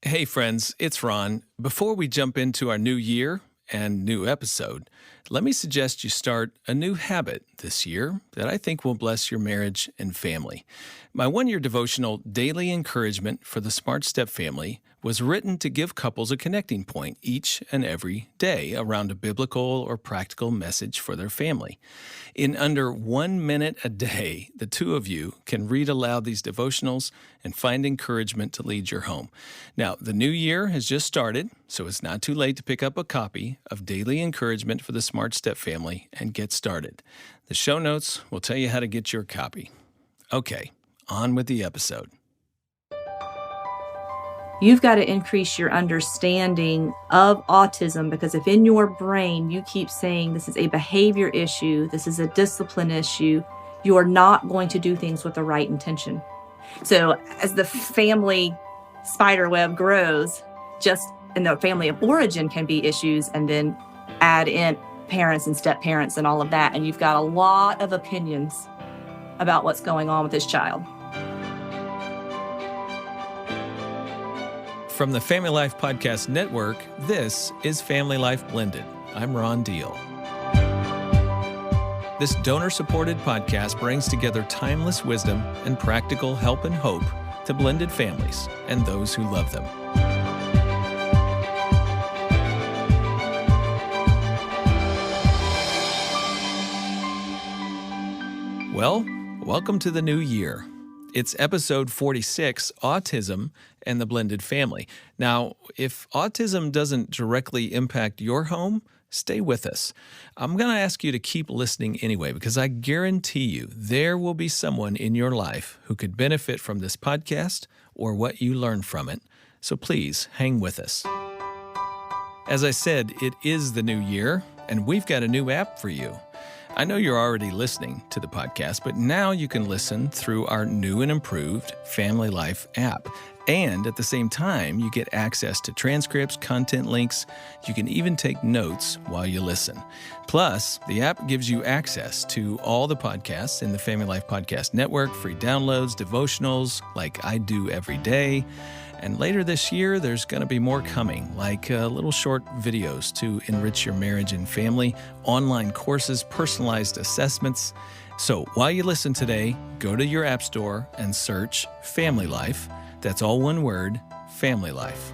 Hey friends, it's Ron. Before we jump into our new year and new episode, let me suggest you start a new habit this year that I think will bless your marriage and family. My one-year devotional, Daily Encouragement for the Smart Step Family, was written to give couples a connecting point each and every day around a biblical or practical message for their family. In under 1 minute a day, the two of you can read aloud these devotionals and find encouragement to lead your home. Now, the new year has just started, so it's not too late to pick up a copy of Daily Encouragement for the Smart Step Family and get started. The show notes will tell you how to get your copy. Okay, on with the episode. You've got to increase your understanding of autism, because if in your brain you keep saying this is a behavior issue, this is a discipline issue, you are not going to do things with the right intention. So as the family spider web grows, just in the family of origin can be issues, and then add in parents and step parents and all of that, and you've got a lot of opinions about what's going on with this child. From the FamilyLife Podcast Network, this is FamilyLife Blended. I'm Ron Deal. This donor-supported podcast brings together timeless wisdom and practical help and hope to blended families and those who love them. Well, welcome to the new year. It's episode 46, Autism and the Blended Family. Now, if autism doesn't directly impact your home, stay with us. I'm going to ask you to keep listening anyway, because I guarantee you there will be someone in your life who could benefit from this podcast or what you learn from it. So please hang with us. As I said, it is the new year, and we've got a new app for you. I know you're already listening to the podcast, but now you can listen through our new and improved FamilyLife app. And at the same time, you get access to transcripts, content links. You can even take notes while you listen. Plus, the app gives you access to all the podcasts in the FamilyLife Podcast Network, free downloads, devotionals like I do every day. And later this year, there's going to be more coming, like little short videos to enrich your marriage and family, online courses, personalized assessments. So while you listen today, go to your app store and search FamilyLife. That's all one word, FamilyLife.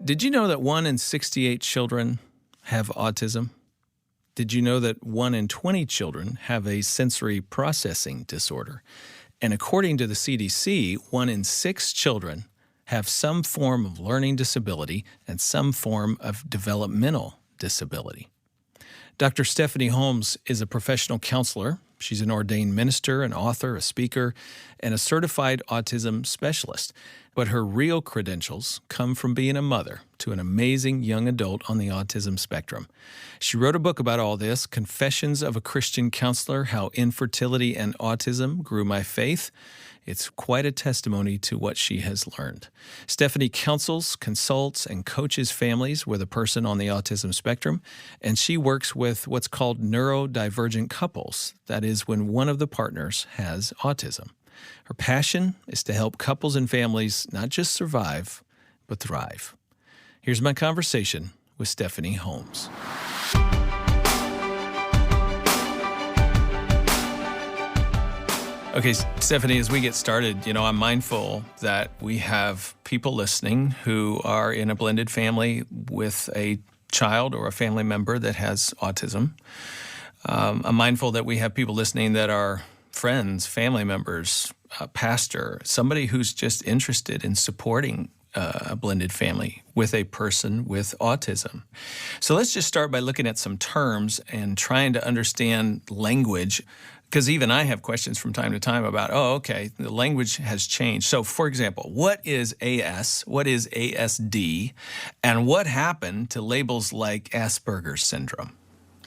Did you know that 1 in 68 children have autism? Did you know that 1 in 20 children have a sensory processing disorder? And according to the CDC, 1 in 6 children have some form of learning disability and some form of developmental disability. Dr. Stephanie Holmes is a professional counselor. She's an ordained minister, an author, a speaker, and a certified autism specialist. But her real credentials come from being a mother to an amazing young adult on the autism spectrum. She wrote a book about all this, Confessions of a Christian Counselor, How Infertility and Autism Grew My Faith. It's quite a testimony to what she has learned. Stephanie counsels, consults, and coaches families with a person on the autism spectrum, and she works with what's called neurodivergent couples. That is when one of the partners has autism. Her passion is to help couples and families not just survive, but thrive. Here's my conversation with Stephanie Holmes. Okay, Stephanie, as we get started, I'm mindful that we have people listening who are in a blended family with a child or a family member that has autism. I'm mindful that we have people listening that are friends, family members, a pastor, somebody who's just interested in supporting a blended family with a person with autism. So let's just start by looking at some terms and trying to understand language, because even I have questions from time to time about, the language has changed. So for example, what is AS? What is ASD? And what happened to labels like Asperger's syndrome?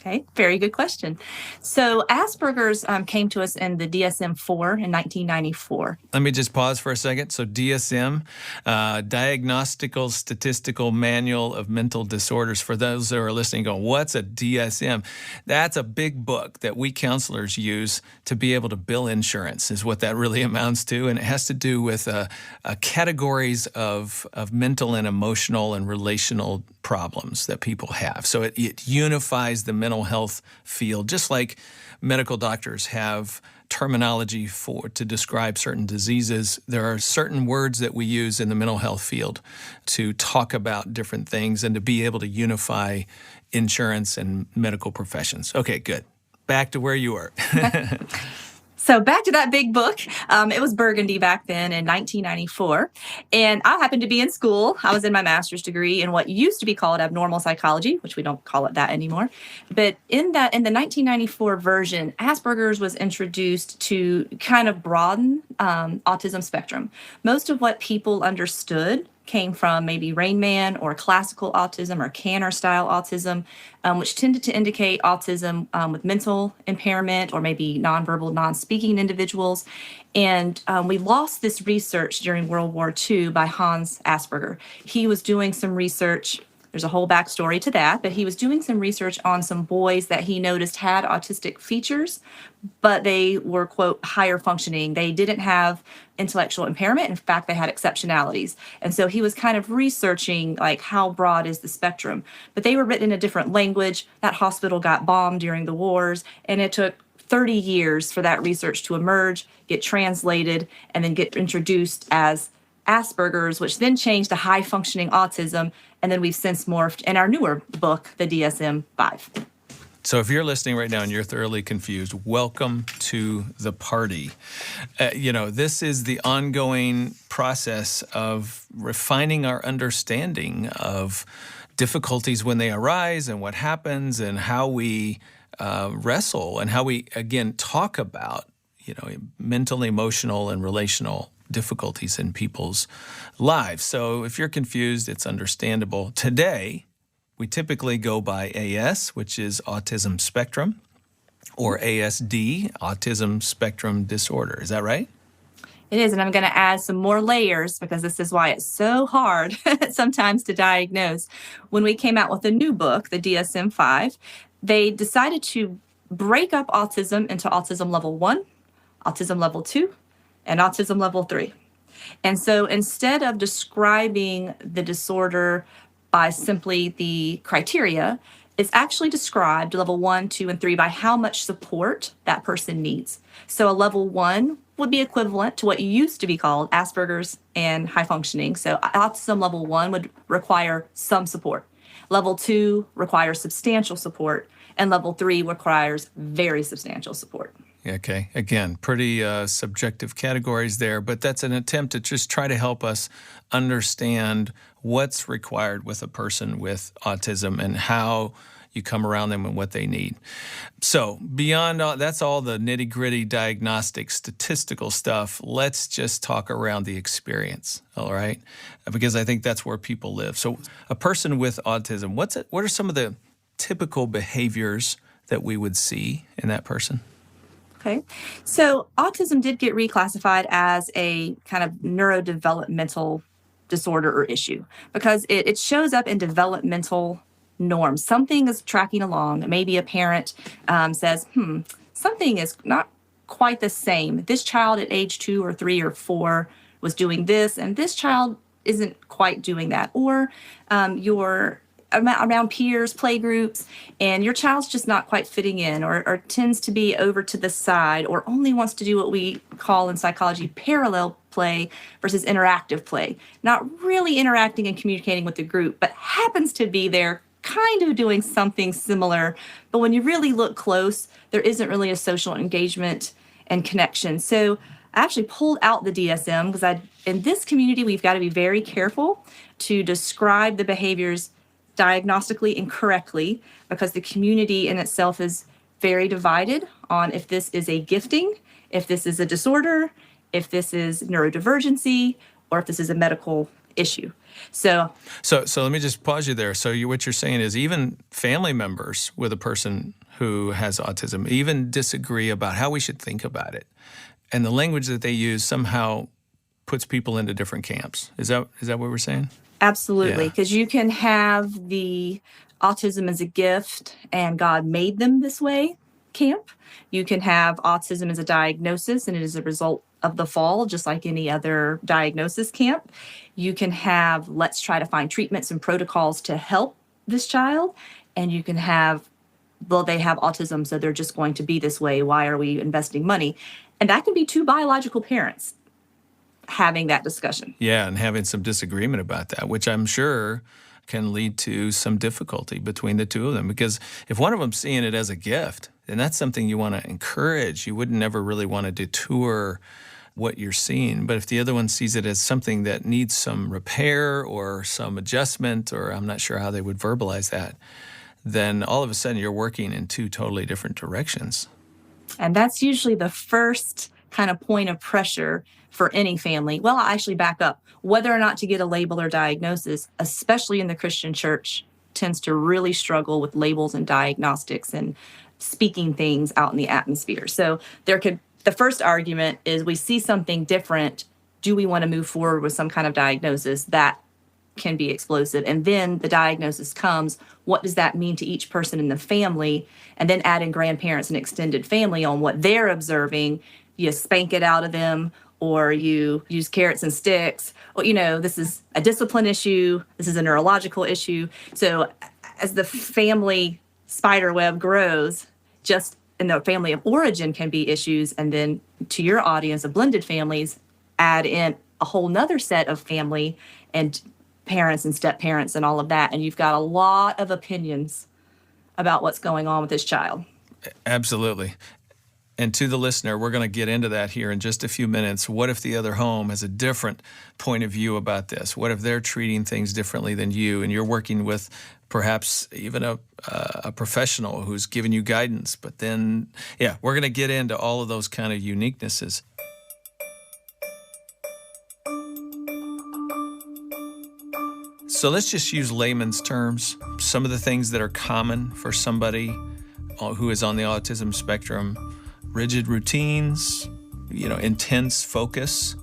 Okay, very good question. So Asperger's came to us in the DSM-4 in 1994. Let me just pause for a second. So DSM, Diagnostical Statistical Manual of Mental Disorders. For those that are listening going, what's a DSM? That's a big book that we counselors use to be able to bill insurance is what that really amounts to. And it has to do with categories of mental and emotional and relational problems that people have. So it unifies the mental health field, just like medical doctors have terminology to describe certain diseases. There are certain words that we use in the mental health field to talk about different things and to be able to unify insurance and medical professions. Okay, good. Back to where you were. So back to that big book. It was burgundy back then in 1994. And I happened to be in school. I was in my master's degree in what used to be called abnormal psychology, which we don't call it that anymore. But in the 1994 version, Asperger's was introduced to kind of broaden autism spectrum. Most of what people understood came from maybe Rain Man or classical autism or Canner style autism, which tended to indicate autism with mental impairment or maybe nonverbal, non-speaking individuals. And we lost this research during World War II by Hans Asperger. He was doing some research. There's a whole backstory to that, but he was doing some research on some boys that he noticed had autistic features, but they were, quote, higher functioning. They didn't have intellectual impairment. In fact, they had exceptionalities. And so he was kind of researching, like, how broad is the spectrum? But they were written in a different language. That hospital got bombed during the wars, and it took 30 years for that research to emerge, get translated, and then get introduced as Asperger's, which then changed to high functioning autism. And then we've since morphed in our newer book, the DSM-5. So if you're listening right now and you're thoroughly confused, welcome to the party. This is the ongoing process of refining our understanding of difficulties when they arise and what happens and how we wrestle and how we, again, talk about, mental, emotional, and relational difficulties in people's lives. So if you're confused, it's understandable. Today, we typically go by AS, which is autism spectrum, or ASD, autism spectrum disorder. Is that right? It is, and I'm going to add some more layers because this is why it's so hard sometimes to diagnose. When we came out with a new book, the DSM-5, they decided to break up autism into autism level 1, autism level 2, and autism level 3. And so instead of describing the disorder by simply the criteria, it's actually described level 1, 2, and 3 by how much support that person needs. So a level 1 would be equivalent to what used to be called Asperger's and high functioning. So autism level 1 would require some support. Level 2 requires substantial support, and level 3 requires very substantial support. Okay. Again, pretty subjective categories there, but that's an attempt to just try to help us understand what's required with a person with autism and how you come around them and what they need. So beyond all, that's all the nitty-gritty diagnostic statistical stuff. Let's just talk around the experience, all right? Because I think that's where people live. So a person with autism, what are some of the typical behaviors that we would see in that person? Okay, so autism did get reclassified as a kind of neurodevelopmental disorder or issue because it shows up in developmental norms. Something is tracking along. Maybe a parent says, something is not quite the same. This child at age 2 or 3 or 4 was doing this, and this child isn't quite doing that. Or you're around peers, play groups, and your child's just not quite fitting in or tends to be over to the side or only wants to do what we call in psychology parallel play versus interactive play. Not really interacting and communicating with the group, but happens to be there kind of doing something similar. But when you really look close, there isn't really a social engagement and connection. So I actually pulled out the DSM because in this community, we've got to be very careful to describe the behaviors diagnostically and correctly because the community in itself is very divided on if this is a gifting, if this is a disorder, if this is neurodivergency, or if this is a medical issue. So let me just pause you there. So what you're saying is even family members with a person who has autism even disagree about how we should think about it. And the language that they use somehow puts people into different camps. Is that what we're saying? Absolutely, Yeah. because you can have the autism as a gift and God made them this way camp. You can have autism as a diagnosis and it is a result of the fall, just like any other diagnosis camp. You can have, let's try to find treatments and protocols to help this child. And you can have, well, they have autism, so they're just going to be this way. Why are we investing money? And that can be two biological parents having that discussion. Yeah, and having some disagreement about that, which I'm sure can lead to some difficulty between the two of them. Because if one of them's seeing it as a gift, then that's something you want to encourage. You wouldn't ever really want to detour what you're seeing. But if the other one sees it as something that needs some repair or some adjustment, or I'm not sure how they would verbalize that, then all of a sudden you're working in two totally different directions. And that's usually the first kind of point of pressure for any family. Well, I'll actually back up. Whether or not to get a label or diagnosis, especially in the Christian church, tends to really struggle with labels and diagnostics and speaking things out in the atmosphere. So the first argument is we see something different. Do we want to move forward with some kind of diagnosis? That can be explosive. And then the diagnosis comes. What does that mean to each person in the family? And then add in grandparents and extended family on what they're observing. You spank it out of them, or you use carrots and sticks. Well, this is a discipline issue. This is a neurological issue. So as the family spider web grows, just in the family of origin can be issues. And then to your audience of blended families, add in a whole nother set of family and parents and step parents and all of that. And you've got a lot of opinions about what's going on with this child. Absolutely. And to the listener, we're going to get into that here in just a few minutes. What if the other home has a different point of view about this? What if they're treating things differently than you, and you're working with perhaps even a professional who's giving you guidance? But then, we're going to get into all of those kind of uniquenesses. So let's just use layman's terms. Some of the things that are common for somebody who is on the autism spectrum: rigid routines, intense focus,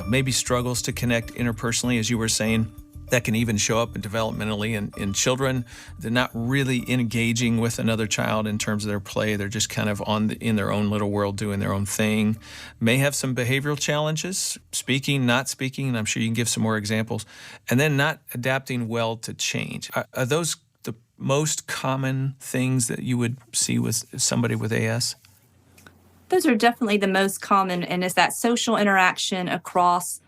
maybe struggles to connect interpersonally, as you were saying. That can even show up developmentally in children. They're not really engaging with another child in terms of their play. They're just kind of in their own little world doing their own thing. May have some behavioral challenges, speaking, not speaking, and I'm sure you can give some more examples. And then not adapting well to change. Are those the most common things that you would see with somebody with AS? Those are definitely the most common, and it's that social interaction across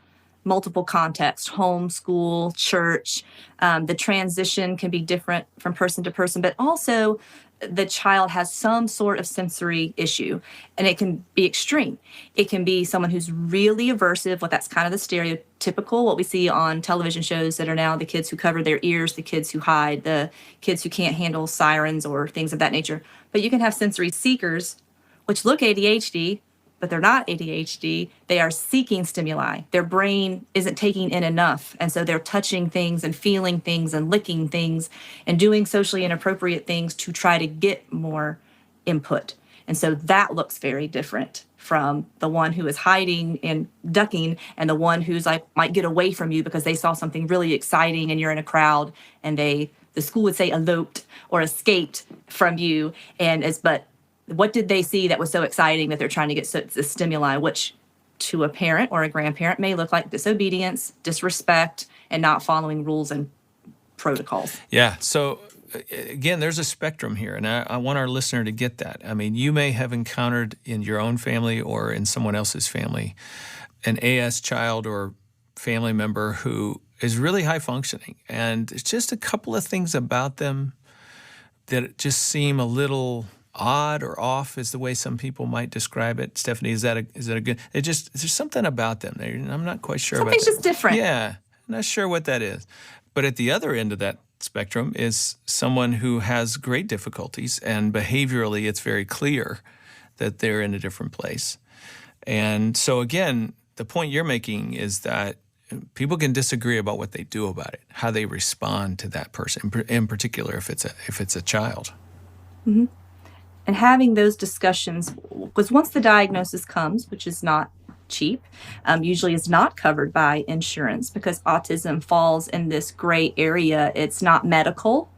multiple contexts: home, school, church. The transition can be different from person to person, but also the child has some sort of sensory issue, and it can be extreme. It can be someone who's really aversive. Well, that's kind of the stereotypical, what we see on television shows that are now the kids who cover their ears, the kids who hide, the kids who can't handle sirens or things of that nature. But you can have sensory seekers, which look ADHD, but they're not ADHD. They are seeking stimuli. Their brain isn't taking in enough. And so they're touching things and feeling things and licking things and doing socially inappropriate things to try to get more input. And so that looks very different from the one who is hiding and ducking, and the one who's might get away from you because they saw something really exciting and you're in a crowd, and the school would say eloped or escaped from you. But what did they see that was so exciting that they're trying to get the stimuli, which to a parent or a grandparent may look like disobedience, disrespect, and not following rules and protocols. Yeah. So again, there's a spectrum here, and I want our listener to get that. I mean, you may have encountered in your own family or in someone else's family an AS child or family member who is really high functioning, and it's just a couple of things about them that just seem a little odd or off, is the way some people might describe it. Stephanie, is that a good? There's something about them. I'm not quite sure. Something's just different. Yeah, not sure what that is. But at the other end of that spectrum is someone who has great difficulties, and behaviorally, it's very clear that they're in a different place. And so again, the point you're making is that people can disagree about what they do about it, how they respond to that person, in particular if it's a child. Mm-hmm. and having those discussions, because once the diagnosis comes, which is not cheap, usually is not covered by insurance because autism falls in this gray area. It's not medical,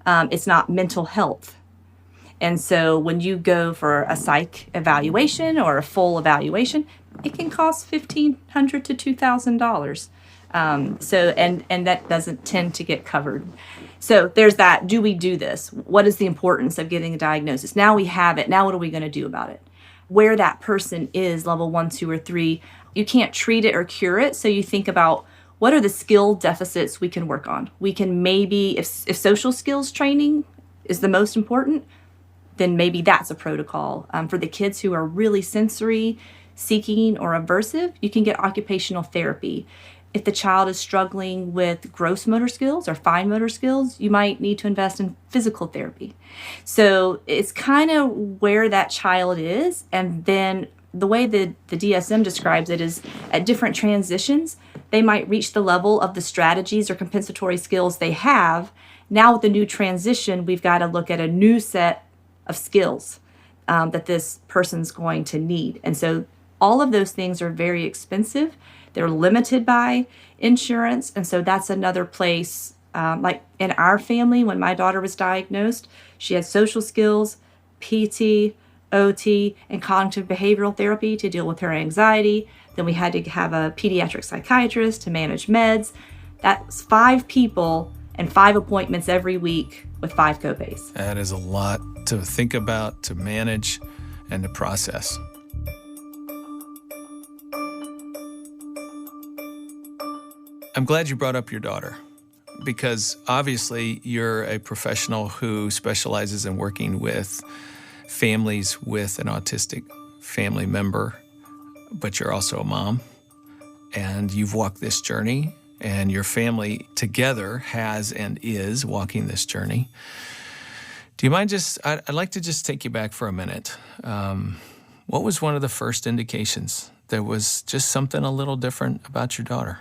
it's not mental health. And so when you go for a psych evaluation or a full evaluation, it can cost $1,500 to $2,000. And that doesn't tend to get covered. So there's that. Do we do this? What is the importance of getting a diagnosis? Now we have it. Now what are we going to do about it? Where that person is, level 1, 2, or 3, you can't treat it or cure it. So you think about, what are the skill deficits we can work on? We can maybe, if social skills training is the most important, then maybe that's a protocol. For the kids who are really sensory seeking or aversive, you can get occupational therapy. If the child is struggling with gross motor skills or fine motor skills, you might need to invest in physical therapy. So it's kind of where that child is. And then the way the DSM describes it is at different transitions, they might reach the level of the strategies or compensatory skills they have. Now with the new transition, we've got to look at a new set of skills that this person's going to need. And so all of those things are very expensive. They're limited by insurance. And so that's another place, like in our family, when my daughter was diagnosed, she had social skills, PT, OT, and cognitive behavioral therapy to deal with her anxiety. Then we had to have a pediatric psychiatrist to manage meds. That's 5 people and 5 appointments every week with 5 copays. That is a lot to think about, to manage, and to process. I'm glad you brought up your daughter, because obviously you're a professional who specializes in working with families with an autistic family member, but you're also a mom, and you've walked this journey, and your family together has and is walking this journey. Do you mind I'd like to just take you back for a minute. What was one of the first indications there was just something a little different about your daughter?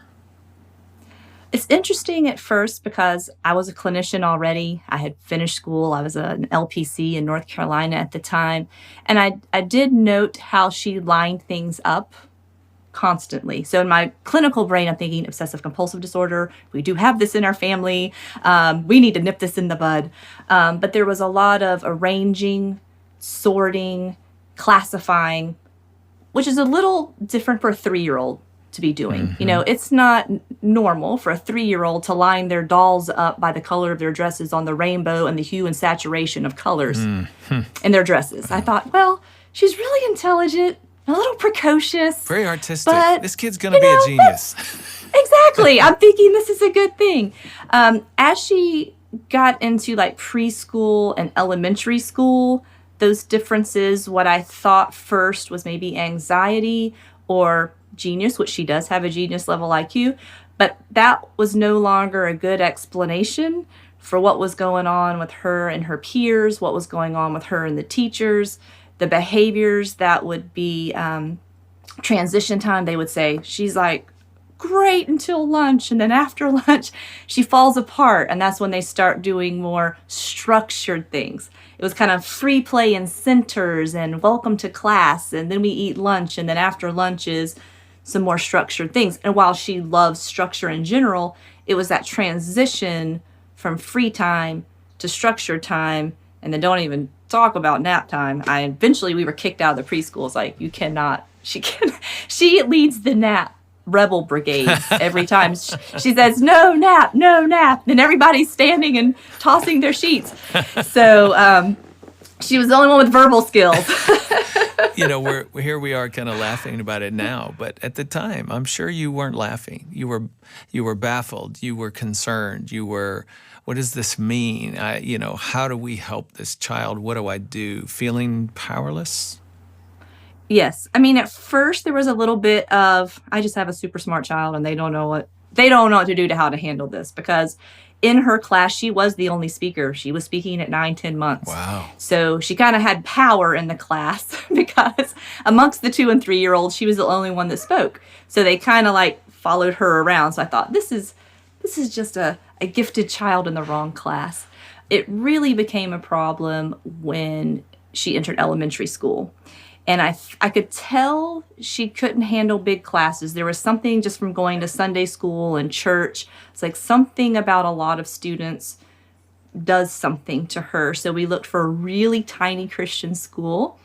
It's interesting at first because I was a clinician already. I had finished school. I was an LPC in North Carolina at the time. And I did note how she lined things up constantly. So in my clinical brain, I'm thinking obsessive compulsive disorder. We do have this in our family. We need to nip this in the bud. But there was a lot of arranging, sorting, classifying, which is a little different for a 3-year-old to be doing. Mm-hmm. You know, it's not normal for a 3-year-old to line their dolls up by the color of their dresses on the rainbow and the hue and saturation of colors in their dresses. I thought, well, she's really intelligent, a little precocious. Very artistic. But, this kid's going to be a genius. Exactly. I'm thinking this is a good thing. As she got into like preschool and elementary school, those differences, what I thought first was maybe anxiety or genius, which she does have a genius level IQ, but that was no longer a good explanation for what was going on with her and her peers, what was going on with her and the teachers, the behaviors that would be transition time. They would say, she's like great until lunch, and then after lunch, she falls apart, and that's when they start doing more structured things. It was kind of free play in centers and welcome to class, and then we eat lunch, and then after lunch is some more structured things. And while she loves structure in general, it was that transition from free time to structured time, and then don't even talk about nap time. Eventually we were kicked out of the preschool. It's like, you cannot, she leads the nap rebel brigade every time. She says, no nap, no nap. Then everybody's standing and tossing their sheets. So she was the only one with verbal skills. You know, here we are kind of laughing about it now, but at the time, I'm sure you weren't laughing. You were baffled. You were concerned. You were, what does this mean? How do we help this child? What do I do? Feeling powerless? Yes. I mean, at first there was a little bit of, I just have a super smart child and they don't know what to do to how to handle this, because in her class, she was the only speaker. She was speaking at 9-10 months. Wow. So she kind of had power in the class because amongst the 2 and 3-year-olds, she was the only one that spoke. So they kind of like followed her around. So I thought, this is just a gifted child in the wrong class. It really became a problem when she entered elementary school. And I could tell she couldn't handle big classes. There was something just from going to Sunday school and church. It's like something about a lot of students does something to her. So we looked for a really tiny Christian school,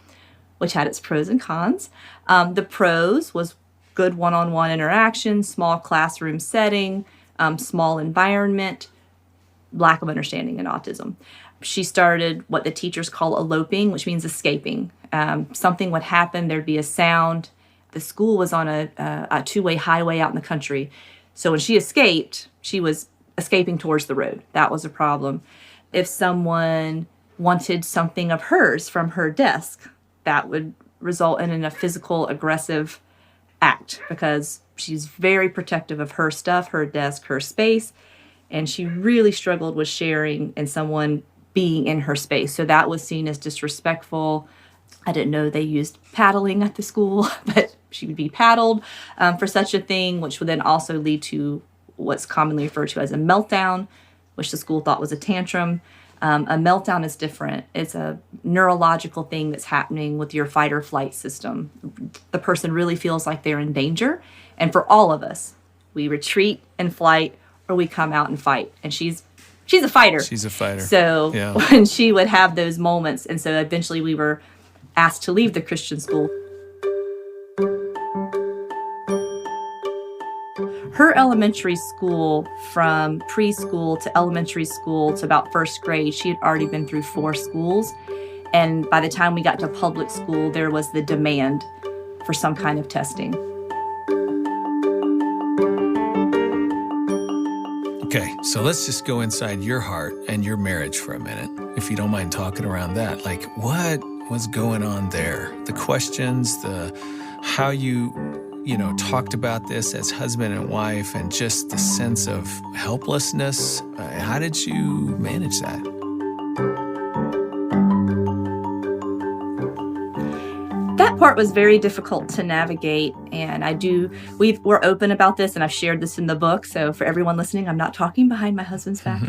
which had its pros and cons. The pros was good one-on-one interaction, small classroom setting, small environment, lack of understanding in autism. She started what the teachers call eloping, which means escaping. Something would happen, there'd be a sound. The school was on a two-way highway out in the country. So when she escaped, she was escaping towards the road. That was a problem. If someone wanted something of hers from her desk, that would result in a physical aggressive act because she's very protective of her stuff, her desk, her space. And she really struggled with sharing and someone being in her space. So that was seen as disrespectful. I didn't know they used paddling at the school, but she would be paddled for such a thing, which would then also lead to what's commonly referred to as a meltdown, which the school thought was a tantrum. A meltdown is different. It's a neurological thing that's happening with your fight or flight system. The person really feels like they're in danger. And for all of us, we retreat and flight or we come out and fight. And she's a fighter. She's a fighter. So yeah. When she would have those moments, and so eventually we were asked to leave the Christian school. Her elementary school, from preschool to elementary school to about first grade, she had already been through 4 schools. And by the time we got to public school, there was the demand for some kind of testing. Okay, so let's just go inside your heart and your marriage for a minute, if you don't mind talking around that. Like, what was going on there? The questions, how you talked about this as husband and wife, and just the sense of helplessness. How did you manage that? That part was very difficult to navigate, and we're open about this, and I've shared this in the book, so for everyone listening, I'm not talking behind my husband's back.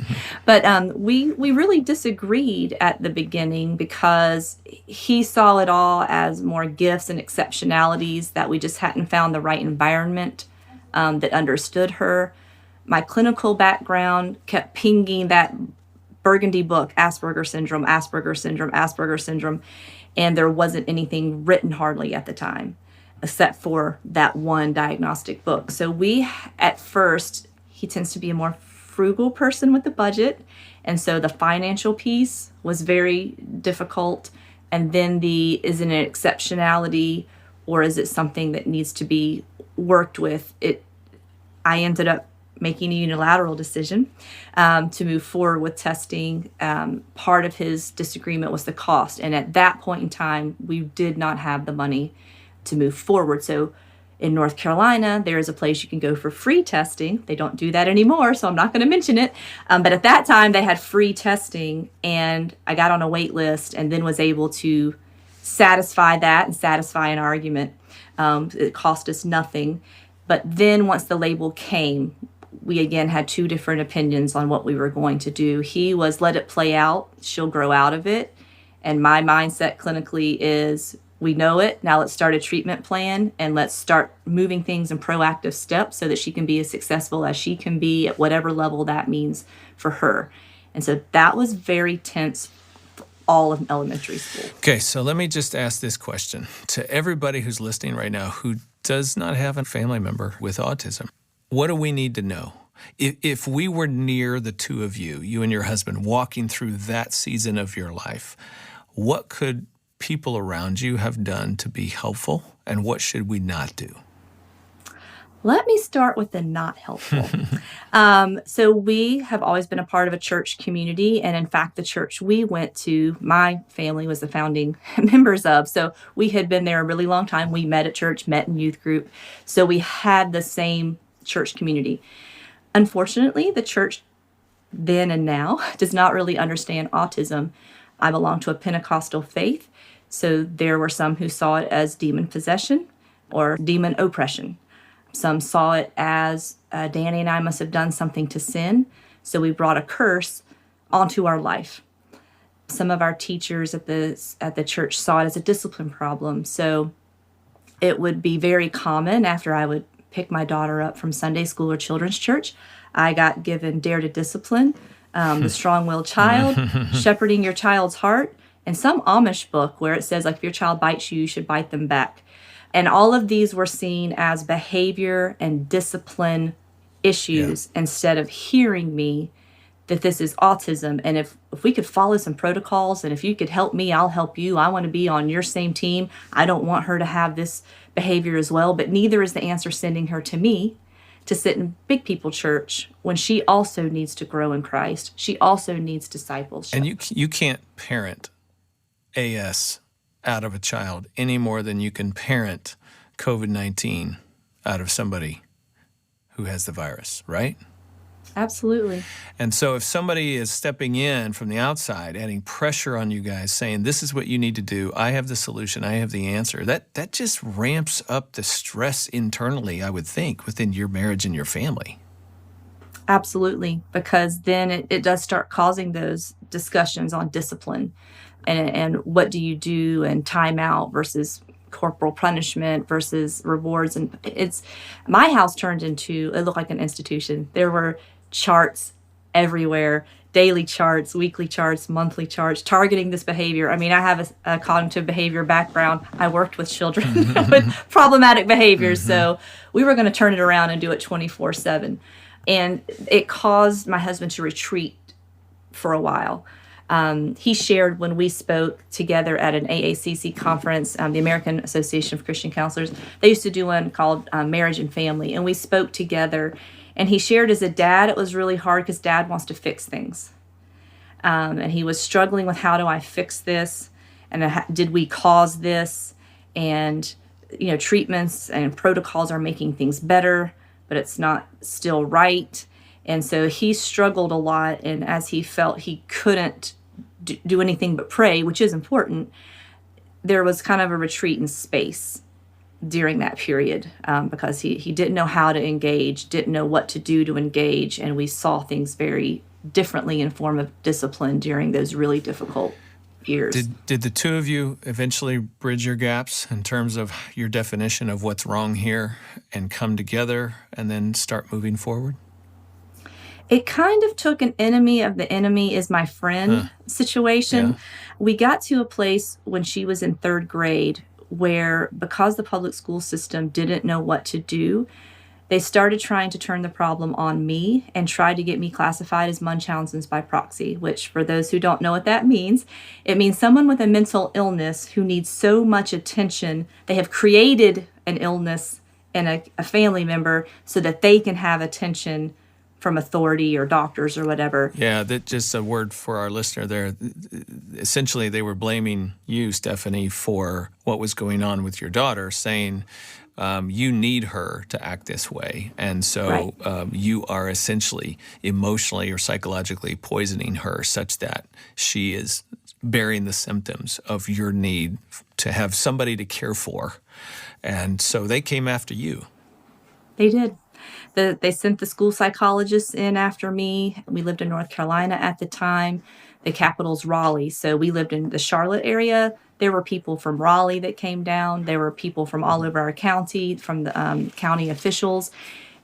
But we really disagreed at the beginning because he saw it all as more gifts and exceptionalities, that we just hadn't found the right environment that understood her. My clinical background kept pinging that burgundy book, Asperger's syndrome, Asperger's syndrome, Asperger's syndrome. And there wasn't anything written hardly at the time, except for that one diagnostic book. So at first, he tends to be a more frugal person with the budget. And so the financial piece was very difficult. And then is it an exceptionality or is it something that needs to be worked with? I ended up making a unilateral decision to move forward with testing. Part of his disagreement was the cost. And at that point in time, we did not have the money to move forward. So in North Carolina, there is a place you can go for free testing. They don't do that anymore, so I'm not going to mention it. But at that time, they had free testing, and I got on a wait list and then was able to satisfy that and satisfy an argument. It cost us nothing. But then once the label came, we again had 2 different opinions on what we were going to do. He was, let it play out, she'll grow out of it. And my mindset clinically is, we know it, now let's start a treatment plan and let's start moving things in proactive steps so that she can be as successful as she can be at whatever level that means for her. And so that was very tense for all of elementary school. Okay, so let me just ask this question to everybody who's listening right now who does not have a family member with autism. What do we need to know? If we were near the 2 of you, you and your husband, walking through that season of your life, what could people around you have done to be helpful, and what should we not do? Let me start with the not helpful. So we have always been a part of a church community, and in fact, the church we went to, my family was the founding members of, so we had been there a really long time. We met at church, met in youth group, so we had the same church community. Unfortunately, the church then and now does not really understand autism. I belong to a Pentecostal faith, so there were some who saw it as demon possession or demon oppression. Some saw it as Danny and I must have done something to sin, so we brought a curse onto our life. Some of our teachers at the church saw it as a discipline problem. So it would be very common after I would pick my daughter up from Sunday school or children's church, I got given Dare to Discipline, The Strong-Willed Child, Shepherding Your Child's Heart, and some Amish book where it says, like, if your child bites you, you should bite them back. And all of these were seen as behavior and discipline issues instead of hearing me that this is autism. And if we could follow some protocols, and if you could help me, I'll help you. I want to be on your same team. I don't want her to have this behavior as well, but neither is the answer sending her to me to sit in big people church when she also needs to grow in Christ. She also needs discipleship. And you can't parent AS out of a child any more than you can parent COVID-19 out of somebody who has the virus, right? Absolutely. And so if somebody is stepping in from the outside, adding pressure on you guys, saying, this is what you need to do, I have the solution, I have the answer, that just ramps up the stress internally, I would think, within your marriage and your family. Absolutely, because then it does start causing those discussions on discipline and what do you do, and timeout versus corporal punishment versus rewards. And my house turned into, it looked like an institution. There were charts everywhere, daily charts, weekly charts, monthly charts, targeting this behavior. I mean, I have a cognitive behavior background. I worked with children with problematic behaviors. So we were going to turn it around and do it 24/7. And it caused my husband to retreat for a while. He shared when we spoke together at an AACC conference, the American Association of Christian Counselors. They used to do one called Marriage and Family, and we spoke together. And he shared, as a dad, it was really hard because dad wants to fix things. And he was struggling with, how do I fix this? And did we cause this? And, treatments and protocols are making things better, but it's not still right. And so he struggled a lot. And as he felt he couldn't do anything but pray, which is important, there was kind of a retreat in space during that period, because he didn't know how to engage, didn't know what to do to engage. And we saw things very differently in form of discipline during those really difficult years. Did the two of you eventually bridge your gaps in terms of your definition of what's wrong here and come together and then start moving forward? It kind of took an enemy of the enemy is my friend situation. Yeah. We got to a place when she was in third grade where, because the public school system didn't know what to do, they started trying to turn the problem on me and tried to get me classified as Munchausen's by proxy, which, for those who don't know what that means, it means someone with a mental illness who needs so much attention, they have created an illness in a family member so that they can have attention from authority or doctors or whatever. Yeah, that just a word for our listener there. Essentially, they were blaming you, Stephanie, for what was going on with your daughter, saying you need her to act this way. And so you are essentially emotionally or psychologically poisoning her such that she is bearing the symptoms of your need to have somebody to care for. And so they came after you. They did. They sent the school psychologists in after me. We lived in North Carolina at the time. The capital's Raleigh. So we lived in the Charlotte area. There were people from Raleigh that came down. There were people from all over our county, from the county officials.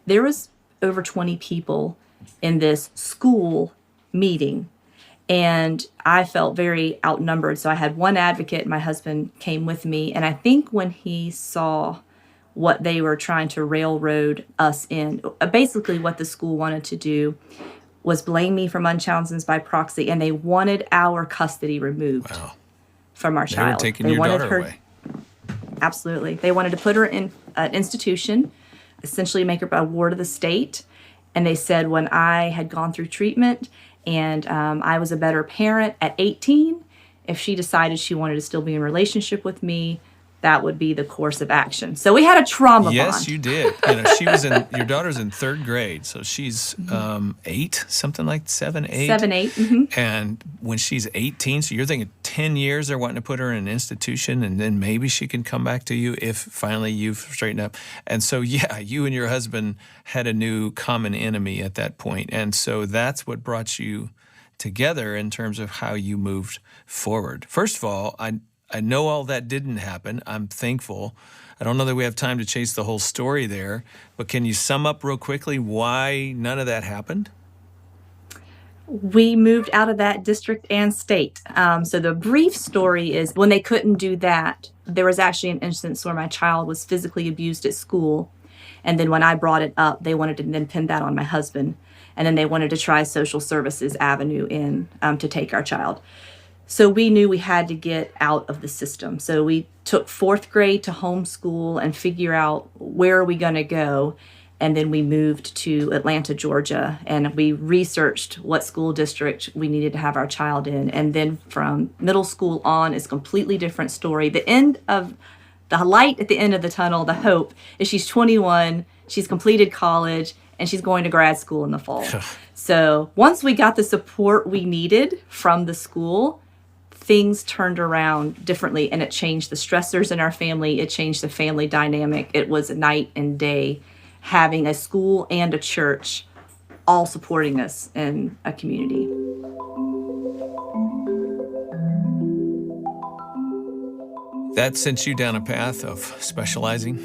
There was over 20 people in this school meeting. And I felt very outnumbered. So I had one advocate. My husband came with me. And I think when he saw what they were trying to railroad us in, basically what the school wanted to do was blame me for Munchausen's by proxy, and they wanted our custody removed from our child. They were taking your daughter away. Absolutely. They wanted to put her in an institution, essentially make her a ward of the state. And they said, when I had gone through treatment and I was a better parent at 18, if she decided she wanted to still be in a relationship with me, that would be the course of action. So we had a trauma bond. Yes, you did. She was your daughter's in third grade, so she's 8, something like 7, 8. 7, 8. Mm-hmm. And when she's 18, so you're thinking 10 years they're wanting to put her in an institution, and then maybe she can come back to you if finally you've straightened up. And so, you and your husband had a new common enemy at that point. And so that's what brought you together in terms of how you moved forward. First of all, I know all that didn't happen. I'm thankful. I don't know that we have time to chase the whole story there, but can you sum up real quickly why none of that happened? We moved out of that district and state. So the brief story is when they couldn't do that, there was actually an instance where my child was physically abused at school. And then when I brought it up, they wanted to then pin that on my husband. And then they wanted to try social services avenue in to take our child. So we knew we had to get out of the system. So we took fourth grade to homeschool and figure out where are we going to go. And then we moved to Atlanta, Georgia, and we researched what school district we needed to have our child in. And then from middle school on is a completely different story. The light at the end of the tunnel, the hope, is she's 21, she's completed college, and she's going to grad school in the fall. So once we got the support we needed from the school, things turned around differently, and it changed the stressors in our family. It changed the family dynamic. It was night and day, having a school and a church all supporting us in a community. That sent you down a path of specializing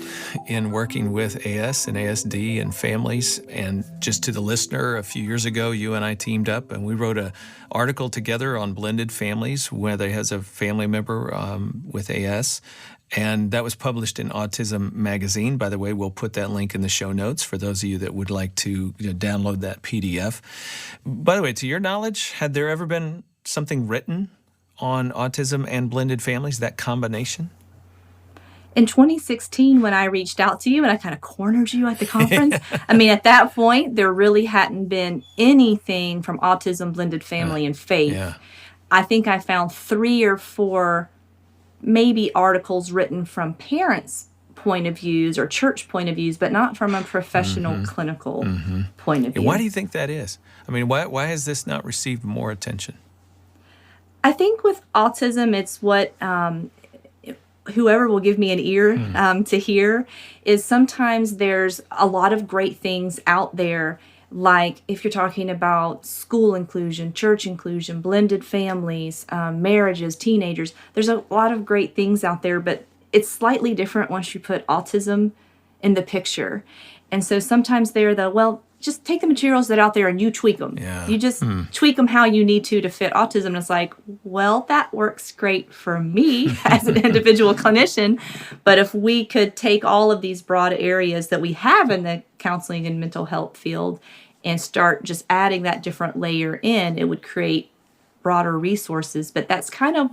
in working with AS and ASD and families. And just to the listener, a few years ago, you and I teamed up and we wrote an article together on blended families, where there has a family member with AS. And that was published in Autism magazine. By the way, we'll put that link in the show notes for those of you that would like to download that PDF. By the way, to your knowledge, had there ever been something written on autism and blended families, that combination? In 2016, when I reached out to you and I kind of cornered you at the conference, I mean, at that point, there really hadn't been anything from autism, blended family, and faith. Yeah. I think I found 3 or 4 maybe articles written from parents' point of views or church point of views, but not from a professional clinical point of view. And why do you think that is? I mean, why has this not received more attention? I think with autism, it's what whoever will give me an ear to hear is sometimes there's a lot of great things out there, like if you're talking about school inclusion, church inclusion, blended families, marriages, teenagers. There's a lot of great things out there, but it's slightly different once you put autism in the picture. And so sometimes just take the materials that are out there and you tweak them. Yeah. You just tweak them how you need to fit autism. And it's like, well, that works great for me as an individual clinician. But if we could take all of these broad areas that we have in the counseling and mental health field and start just adding that different layer in, it would create broader resources. But that's kind of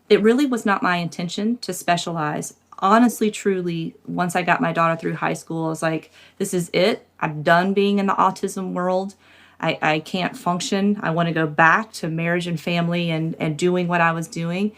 it really was not my intention to specialize. Honestly, truly, once I got my daughter through high school, I was like, this is it. I'm done being in the autism world. I can't function. I want to go back to marriage and family and doing what I was doing.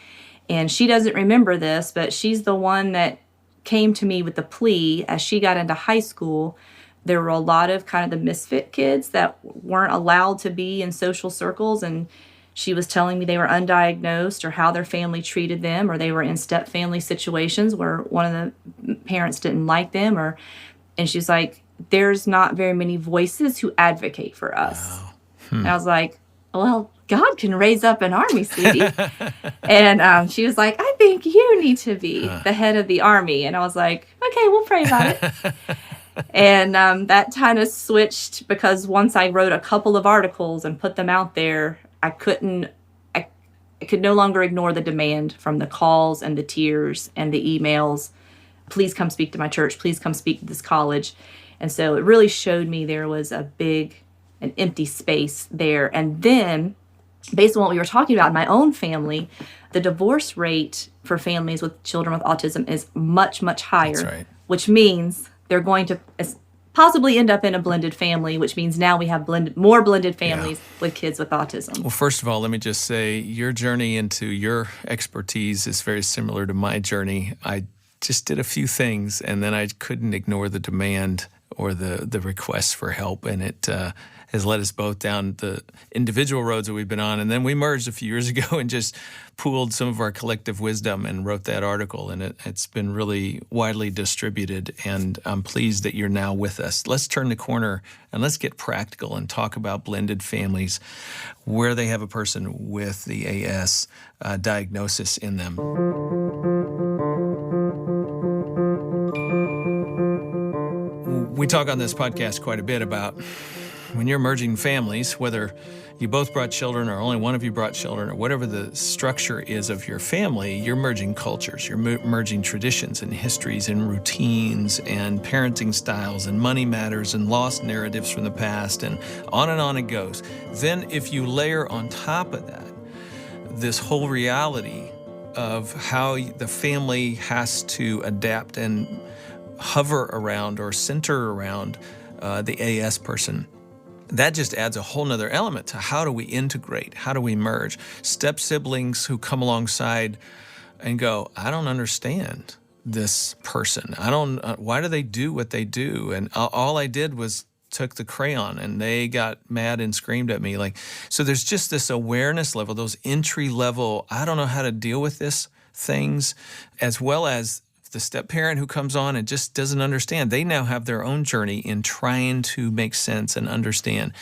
And she doesn't remember this, but she's the one that came to me with the plea as she got into high school. There were a lot of kind of the misfit kids that weren't allowed to be in social circles, and she was telling me they were undiagnosed or how their family treated them, or they were in step family situations where one of the parents didn't like them, and she's like, there's not very many voices who advocate for us. Wow. And I was like, well, God can raise up an army, sweetie. And she was like, I think you need to be the head of the army. And I was like, okay, we'll pray about it. And that kind of switched, because once I wrote a couple of articles and put them out there, I could no longer ignore the demand from the calls and the tears and the emails. Please come speak to my church. Please come speak to this college. And so it really showed me there was an empty space there. And then, based on what we were talking about in my own family, the divorce rate for families with children with autism is much, much higher. That's right. Which means they're going to possibly end up in a blended family, which means now we have more blended families with kids with autism. Well, first of all, let me just say your journey into your expertise is very similar to my journey. I just did a few things, and then I couldn't ignore the demand or the requests for help, and it has led us both down the individual roads that we've been on. And then we merged a few years ago and just pooled some of our collective wisdom and wrote that article, and it's been really widely distributed, and I'm pleased that you're now with us. Let's turn the corner and let's get practical and talk about blended families where they have a person with the AS diagnosis in them. We talk on this podcast quite a bit about when you're merging families, whether you both brought children or only one of you brought children or whatever the structure is of your family, you're merging cultures, you're merging traditions and histories and routines and parenting styles and money matters and lost narratives from the past, and on it goes. Then if you layer on top of that this whole reality of how the family has to adapt and hover around or center around the AS person, that just adds a whole nother element to how do we integrate, how do we merge. Step siblings who come alongside and go, I don't understand this person. Why do they do what they do? And all I did was took the crayon and they got mad and screamed at me. So there's just this awareness level, those entry level, I don't know how to deal with this things, as well as the step parent who comes on and just doesn't understand. They now have their own journey in trying to make sense and understand.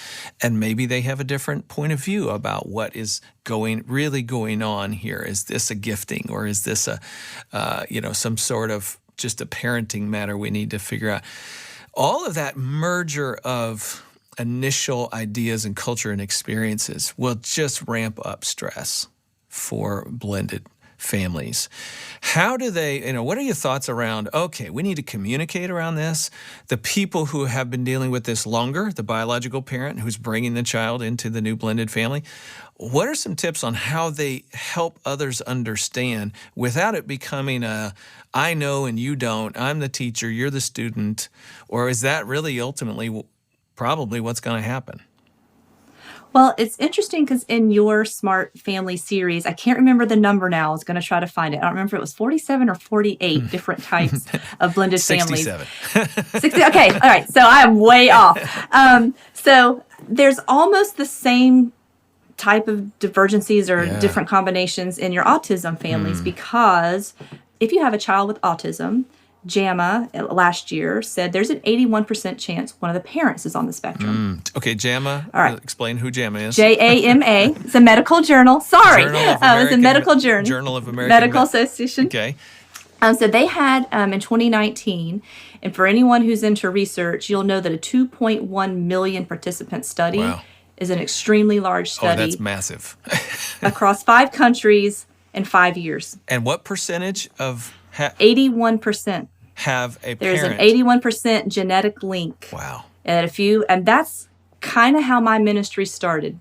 And maybe they have a different point of view about what is really going on here. Is this a gifting, or is this some sort of just a parenting matter we need to figure out? All of that merger of initial ideas and culture and experiences will just ramp up stress for blended families. How do they, what are your thoughts around, okay, we need to communicate around this? The people who have been dealing with this longer, the biological parent who's bringing the child into the new blended family, what are some tips on how they help others understand without it becoming I know and you don't, I'm the teacher, you're the student, or is that really ultimately probably what's going to happen? Well, it's interesting because in your Smart Family series, I can't remember the number now. I was going to try to find it. I don't remember if it was 47 or 48 different types of blended 67. families. 60. Okay. All right. So I am way off. So there's almost the same type of divergencies or different combinations in your autism families, because if you have a child with autism, JAMA last year said there's an 81% chance one of the parents is on the spectrum. Okay, JAMA. All right. Explain who JAMA is. JAMA. It's a medical journal. Sorry. It's a medical journal. Journal of American Medical Association. Okay. So they had in 2019, and for anyone who's into research, you'll know that a 2.1 million participant study is an extremely large study. Oh, that's massive. across 5 countries in 5 years. And what percentage of 81% have a parent? There's an 81% genetic link. Wow. And that's kind of how my ministry started.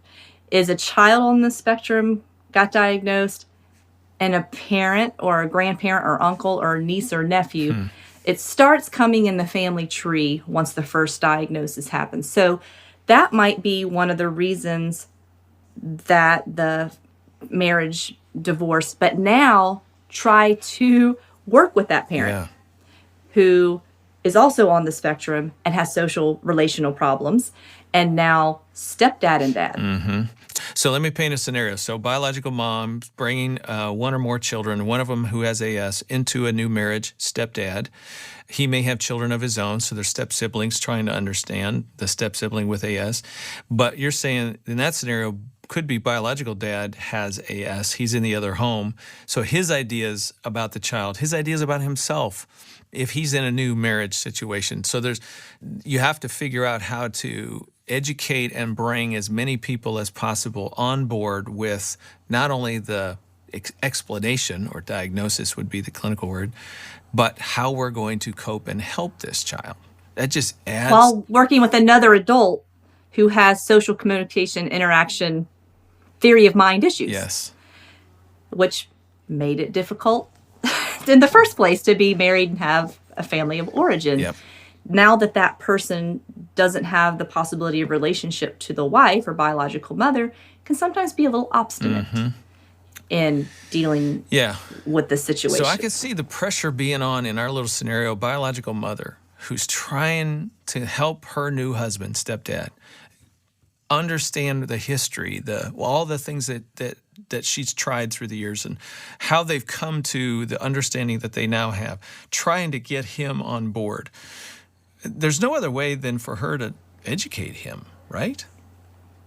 Is a child on the spectrum got diagnosed, and a parent or a grandparent or uncle or niece or nephew, it starts coming in the family tree once the first diagnosis happens. So that might be one of the reasons that the marriage divorced. But now try to work with that parent who is also on the spectrum and has social relational problems, and now stepdad and dad. So let me paint a scenario. So biological mom bringing one or more children, one of them who has AS, into a new marriage, stepdad. He may have children of his own, so they're step siblings trying to understand the step sibling with AS. But you're saying in that scenario, could be biological dad has AS. He's in the other home. So his ideas about the child, his ideas about himself, if he's in a new marriage situation. So you have to figure out how to educate and bring as many people as possible on board with not only the explanation, or diagnosis would be the clinical word, but how we're going to cope and help this child. That just adds... While working with another adult who has social communication interaction theory of mind issues. Yes. Which made it difficult in the first place to be married and have a family of origin. Yep. Now that person doesn't have the possibility of relationship to the wife or biological mother, can sometimes be a little obstinate in dealing with the situation. So I could see the pressure being on, in our little scenario, biological mother who's trying to help her new husband, stepdad, understand the history, all the things that she's tried through the years and how they've come to the understanding that they now have, trying to get him on board. There's no other way than for her to educate him, right?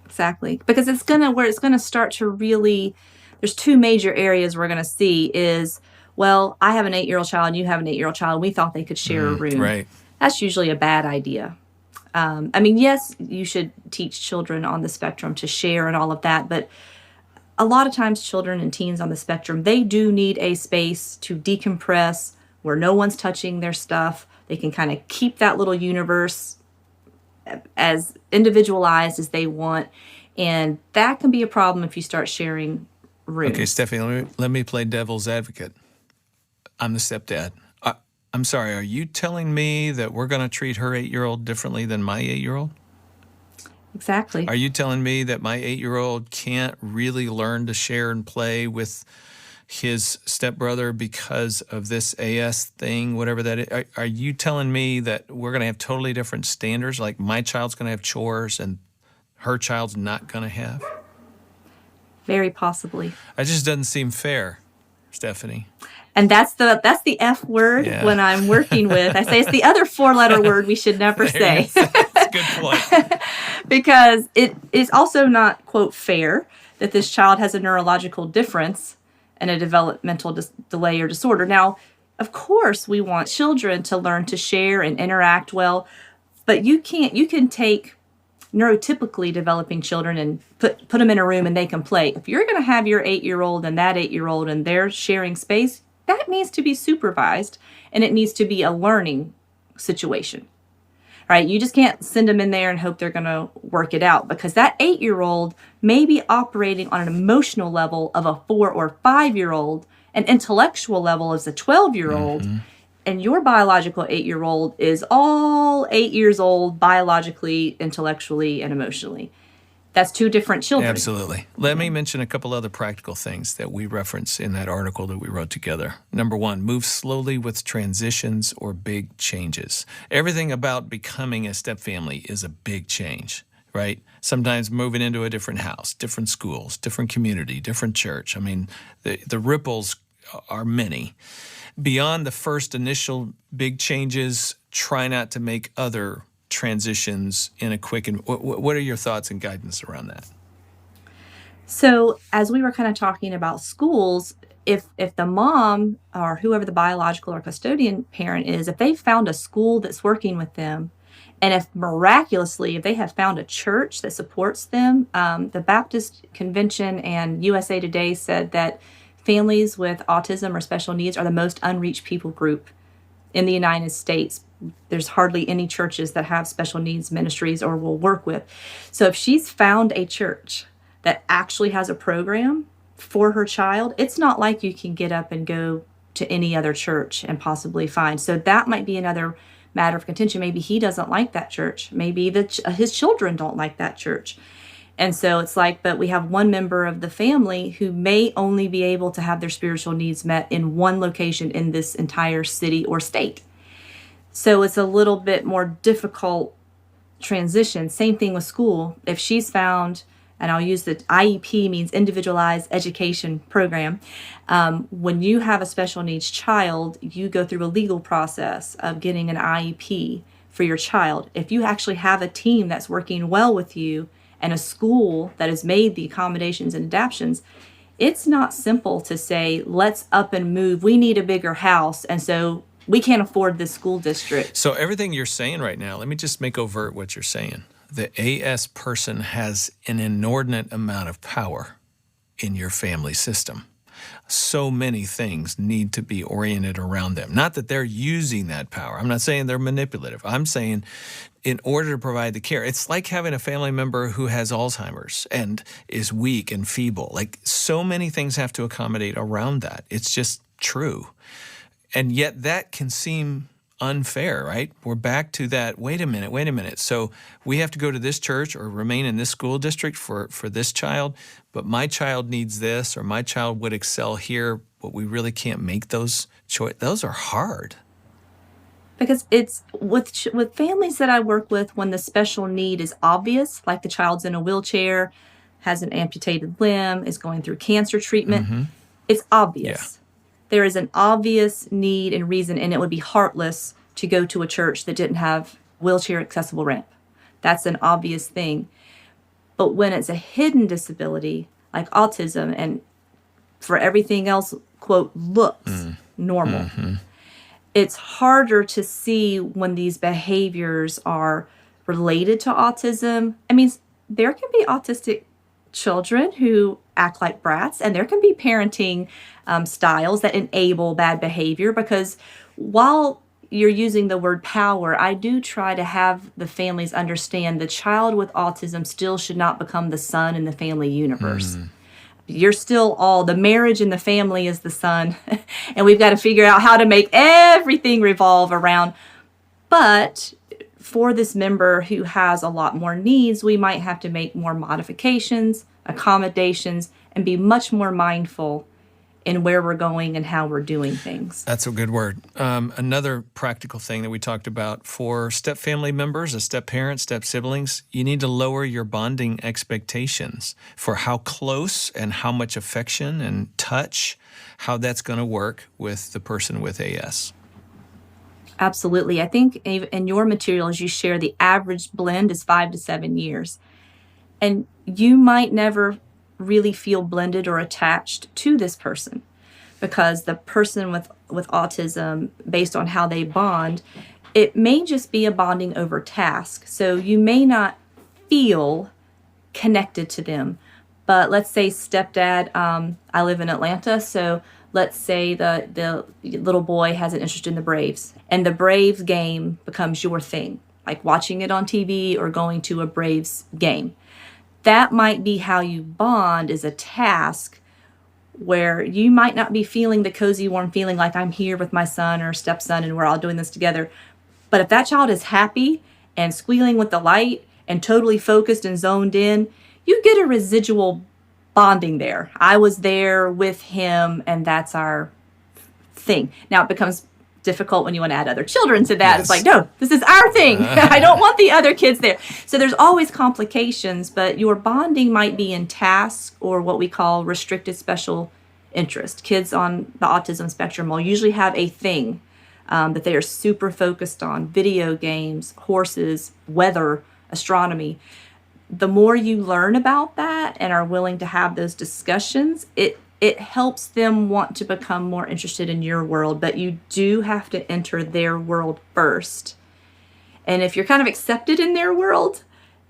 Exactly. Because where it's gonna start to really, there's two major areas we're gonna see is, well, I have an 8-year-old child and you have an 8-year-old child. And we thought they could share a room. Right. That's usually a bad idea. I mean, yes, you should teach children on the spectrum to share and all of that, but a lot of times children and teens on the spectrum, they do need a space to decompress where no one's touching their stuff. They can kind of keep that little universe as individualized as they want. And that can be a problem if you start sharing rooms. Okay, Stephanie, let me play devil's advocate. I'm the stepdad. I'm sorry, are you telling me that we're going to treat her 8-year-old differently than my 8-year-old? Exactly. Are you telling me that my 8-year-old can't really learn to share and play with his stepbrother because of this AS thing, whatever that is? Are you telling me that we're going to have totally different standards, like my child's going to have chores and her child's not going to have? Very possibly. It just doesn't seem fair, Stephanie. And that's the F word when I'm working with. I say it's the other 4-letter word we should never say. That's a good point. Because it is also not, quote, fair that this child has a neurological difference and a developmental delay or disorder. Now, of course, we want children to learn to share and interact well, but you can take neurotypically developing children and put them in a room and they can play. If you're going to have your 8-year-old and that 8-year-old and they're sharing space, that needs to be supervised and it needs to be a learning situation, right? You just can't send them in there and hope they're going to work it out, because that 8-year-old may be operating on an emotional level of a 4 or 5-year-old, an intellectual level as a 12-year-old, and your biological 8-year-old is all 8 years old biologically, intellectually, and emotionally. That's two different children. Absolutely. Let me mention a couple other practical things that we reference in that article that we wrote together. Number one, move slowly with transitions or big changes. Everything about becoming a stepfamily is a big change, right? Sometimes moving into a different house, different schools, different community, different church. I mean, the ripples are many. Beyond the first initial big changes, try not to make other transitions in a quick, and what are your thoughts and guidance around that? So as we were kind of talking about schools, if the mom or whoever the biological or custodian parent is, if they found a school that's working with them, and if miraculously, if they have found a church that supports them, the Baptist Convention and USA Today said that families with autism or special needs are the most unreached people group in the United States. There's hardly any churches that have special needs ministries or will work with. So if she's found a church that actually has a program for her child, it's not like you can get up and go to any other church and possibly find. So that might be another matter of contention. Maybe he doesn't like that church. Maybe his children don't like that church. And so it's like, but we have one member of the family who may only be able to have their spiritual needs met in one location in this entire city or state. So it's a little bit more difficult transition. Same thing with school. If she's found, and I'll use the IEP, means individualized education program. When you have a special needs child, you go through a legal process of getting an IEP for your child. If you actually have a team that's working well with you and a school that has made the accommodations and adaptations, it's not simple to say, let's up and move. We need a bigger house. And so we can't afford this school district. So everything you're saying right now, let me just make overt what you're saying. The AS person has an inordinate amount of power in your family system. So many things need to be oriented around them. Not that they're using that power. I'm not saying they're manipulative. I'm saying in order to provide the care, it's like having a family member who has Alzheimer's and is weak and feeble. Like, so many things have to accommodate around that. It's just true. And yet that can seem unfair, right? We're back to that, wait a minute. So we have to go to this church or remain in this school district for this child, but my child needs this, or my child would excel here, but we really can't make those choices. Those are hard. Because it's with families that I work with, when the special need is obvious, like the child's in a wheelchair, has an amputated limb, is going through cancer treatment, Mm-hmm. it's Yeah. obvious. There is an obvious need and reason, and it would be heartless to go to a church that didn't have wheelchair accessible ramp. That's an obvious thing. But when it's a hidden disability like autism, and for everything else, quote, looks normal, it's harder to see when these behaviors are related to autism. I mean, there can be autistic children who act like brats, and there can be parenting styles that enable bad behavior, because while you're using the word power, I do try to have the families understand the child with autism still should not become the sun in the family universe. You're still all, the marriage and the family is the sun, and we've got to figure out how to make everything revolve around. But for this member who has a lot more needs, we might have to make more modifications, accommodations, and be much more mindful in where we're going and how we're doing things. That's a good word. Another practical thing that we talked about for step family members, step parents, step siblings, you need to lower your bonding expectations for how close and how much affection and touch, how that's going to work with the person with AS. Absolutely. I think in your materials, you share the average blend is 5 to 7 years. And you might never really feel blended or attached to this person, because the person with autism, based on how they bond, it may just be a bonding over task. So you may not feel connected to them. But let's say stepdad, I live in Atlanta, so let's say the little boy has an interest in the Braves, and the Braves game becomes your thing, like watching it on TV or going to a Braves game. That might be how you bond, is a task where you might not be feeling the cozy, warm feeling like I'm here with my son or stepson and we're all doing this together. But if that child is happy and squealing with the light and totally focused and zoned in, you get a residual bonding there. I was there with him, and that's our thing. Now it becomes difficult when you want to add other children to that. Yes. It's like, no, this is our thing. I don't want the other kids there. So there's always complications, but your bonding might be in tasks or what we call restricted special interest. Kids on the autism spectrum will usually have a thing that they are super focused on: video games, horses, weather, astronomy. The more you learn about that and are willing to have those discussions, it helps them want to become more interested in your world, but you do have to enter their world first. And if you're kind of accepted in their world,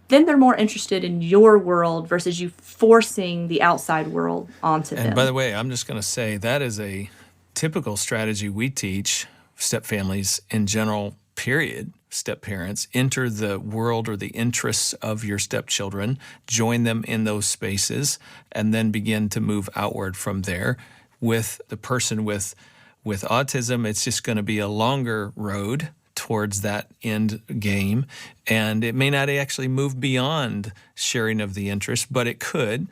then they're more interested in your world versus you forcing the outside world onto them. And by the way, I'm just going to say that is a typical strategy we teach step families in general, period. Step parents, enter the world or the interests of your stepchildren, join them in those spaces, and then begin to move outward from there. With the person with autism, it's just going to be a longer road towards that end game, and it may not actually move beyond sharing of the interest, but it could.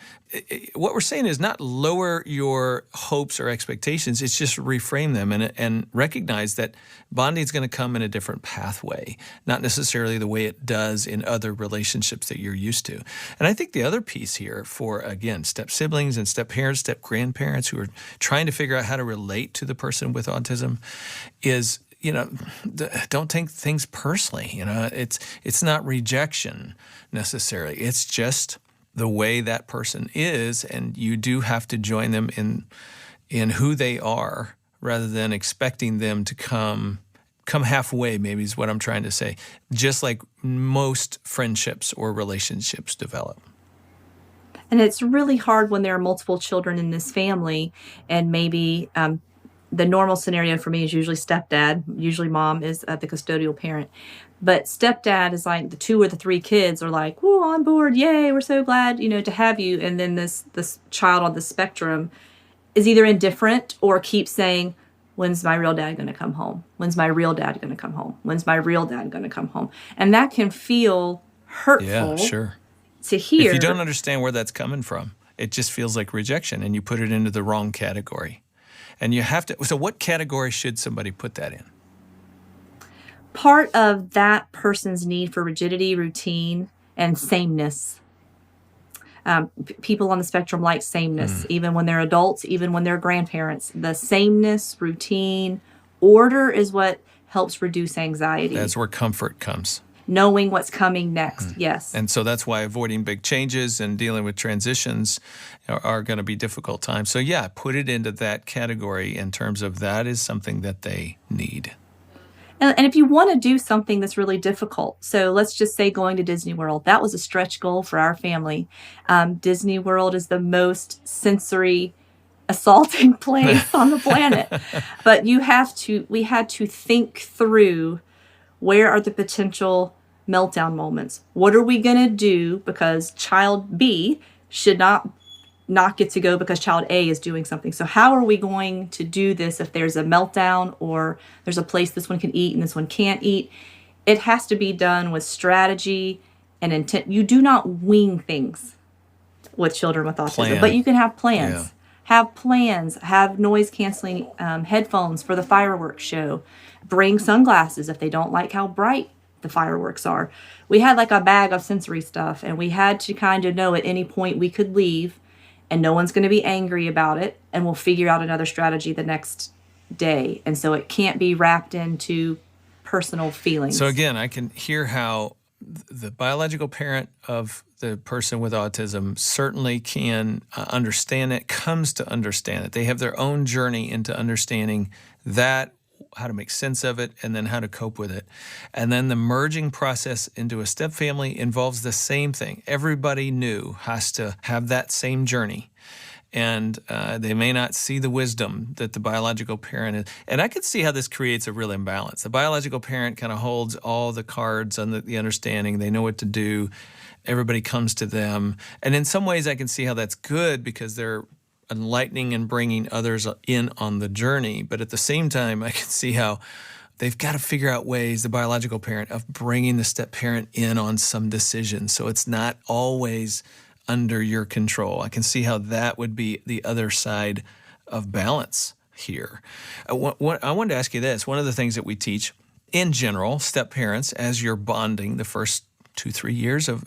What we're saying is not lower your hopes or expectations, it's just reframe them and recognize that bonding is going to come in a different pathway, not necessarily the way it does in other relationships that you're used to. And I think the other piece here for, again, step siblings and step parents, step grandparents who are trying to figure out how to relate to the person with autism is, don't take things personally. It's not rejection necessarily. It's just the way that person is, and you do have to join them in who they are rather than expecting them to come halfway, maybe is what I'm trying to say, just like most friendships or relationships develop. And it's really hard when there are multiple children in this family, and maybe the normal scenario for me is usually stepdad. Usually mom is the custodial parent. But stepdad is like the 2 or the 3 kids are like, "Whoa, on board. Yay, we're so glad, to have you." And then this child on the spectrum is either indifferent or keeps saying, "When's my real dad going to come home? When's my real dad going to come home? When's my real dad going to come home?" And that can feel hurtful. Yeah, sure. To hear. If you don't understand where that's coming from, it just feels like rejection, and you put it into the wrong category. And you have to, so what category should somebody put that in? Part of that person's need for rigidity, routine, and sameness. People on the spectrum like sameness, even when they're adults, even when they're grandparents. The sameness, routine, order is what helps reduce anxiety. That's where comfort comes. Knowing what's coming next, yes. And so that's why avoiding big changes and dealing with transitions are going to be difficult times. So yeah, put it into that category in terms of that is something that they need. And if you want to do something that's really difficult, so let's just say going to Disney World, that was a stretch goal for our family. Disney World is the most sensory assaulting place on the planet. But we had to think through, where are the potential meltdown moments? What are we going to do? Because child B should not get to go because child A is doing something. So how are we going to do this if there's a meltdown or there's a place this one can eat and this one can't eat? It has to be done with strategy and intent. You do not wing things with children with autism, but you can have plans. Yeah. Have plans, have noise canceling headphones for the fireworks show. Bring sunglasses if they don't like how bright the fireworks are. We had like a bag of sensory stuff, and we had to kind of know at any point we could leave and no one's going to be angry about it, and we'll figure out another strategy the next day. And so it can't be wrapped into personal feelings. So again, I can hear how the biological parent of the person with autism certainly can understand it, comes to understand it. They have their own journey into understanding that, how to make sense of it, and then how to cope with it. And then the merging process into a step family involves the same thing. Everybody new has to have that same journey. And they may not see the wisdom that the biological parent is. And I could see how this creates a real imbalance. The biological parent kind of holds all the cards on the understanding. They know what to do. Everybody comes to them. And in some ways, I can see how that's good because they're enlightening and bringing others in on the journey. But at the same time, I can see how they've got to figure out ways, the biological parent, of bringing the step parent in on some decisions. So it's not always under your control. I can see how that would be the other side of balance here. I wanted to ask you this. One of the things that we teach in general, step parents, as you're bonding the first 2-3 years of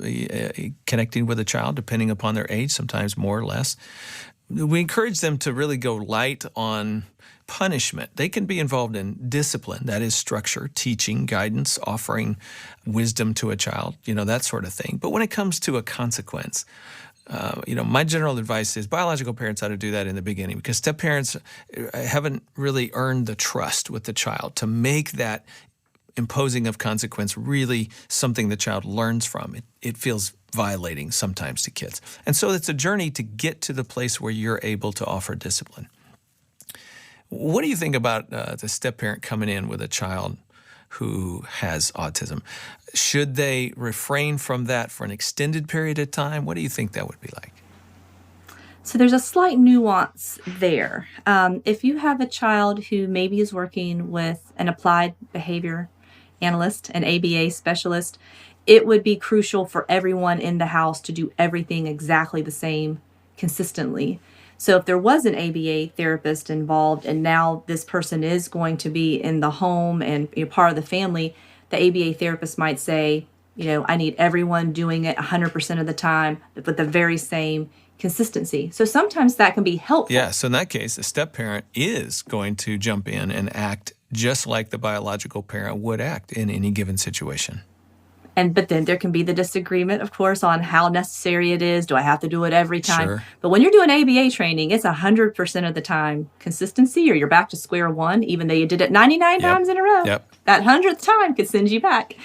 connecting with a child, depending upon their age, sometimes more or less, we encourage them to really go light on punishment. They can be involved in discipline, that is structure, teaching, guidance, offering wisdom to a child, that sort of thing. But when it comes to a consequence, my general advice is biological parents ought to do that in the beginning because step parents haven't really earned the trust with the child to make that imposing of consequence really something the child learns from. It feels violating sometimes to kids. And so it's a journey to get to the place where you're able to offer discipline. What do you think about the step parent coming in with a child who has autism? Should they refrain from that for an extended period of time? What do you think that would be like? So there's a slight nuance there. If you have a child who maybe is working with an applied behavior analyst, an ABA specialist, it would be crucial for everyone in the house to do everything exactly the same consistently. So if there was an ABA therapist involved and now this person is going to be in the home and part of the family, the ABA therapist might say, I need everyone doing it 100% of the time with the very same consistency. So sometimes that can be helpful. Yeah, so in that case, the step parent is going to jump in and act just like the biological parent would act in any given situation. But then there can be the disagreement, of course, on how necessary it is. Do I have to do it every time? Sure. But when you're doing ABA training, it's 100% of the time consistency, or you're back to square one, even though you did it 99 times in a row. Yep. That 100th time could send you back.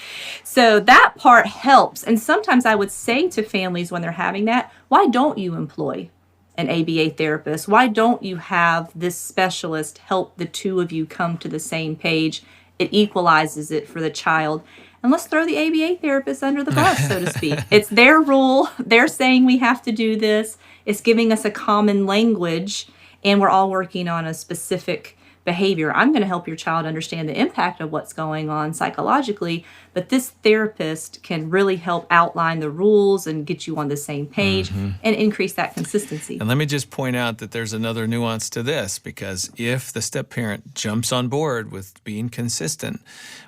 So that part helps. And sometimes I would say to families when they're having that, why don't you employ an ABA therapist? Why don't you have this specialist help the two of you come to the same page? It equalizes it for the child. And let's throw the ABA therapist under the bus, so to speak. It's their rule. They're saying we have to do this. It's giving us a common language, and we're all working on a specific behavior. I'm going to help your child understand the impact of what's going on psychologically, but this therapist can really help outline the rules and get you on the same page and increase that consistency. And let me just point out that there's another nuance to this, because if the step-parent jumps on board with being consistent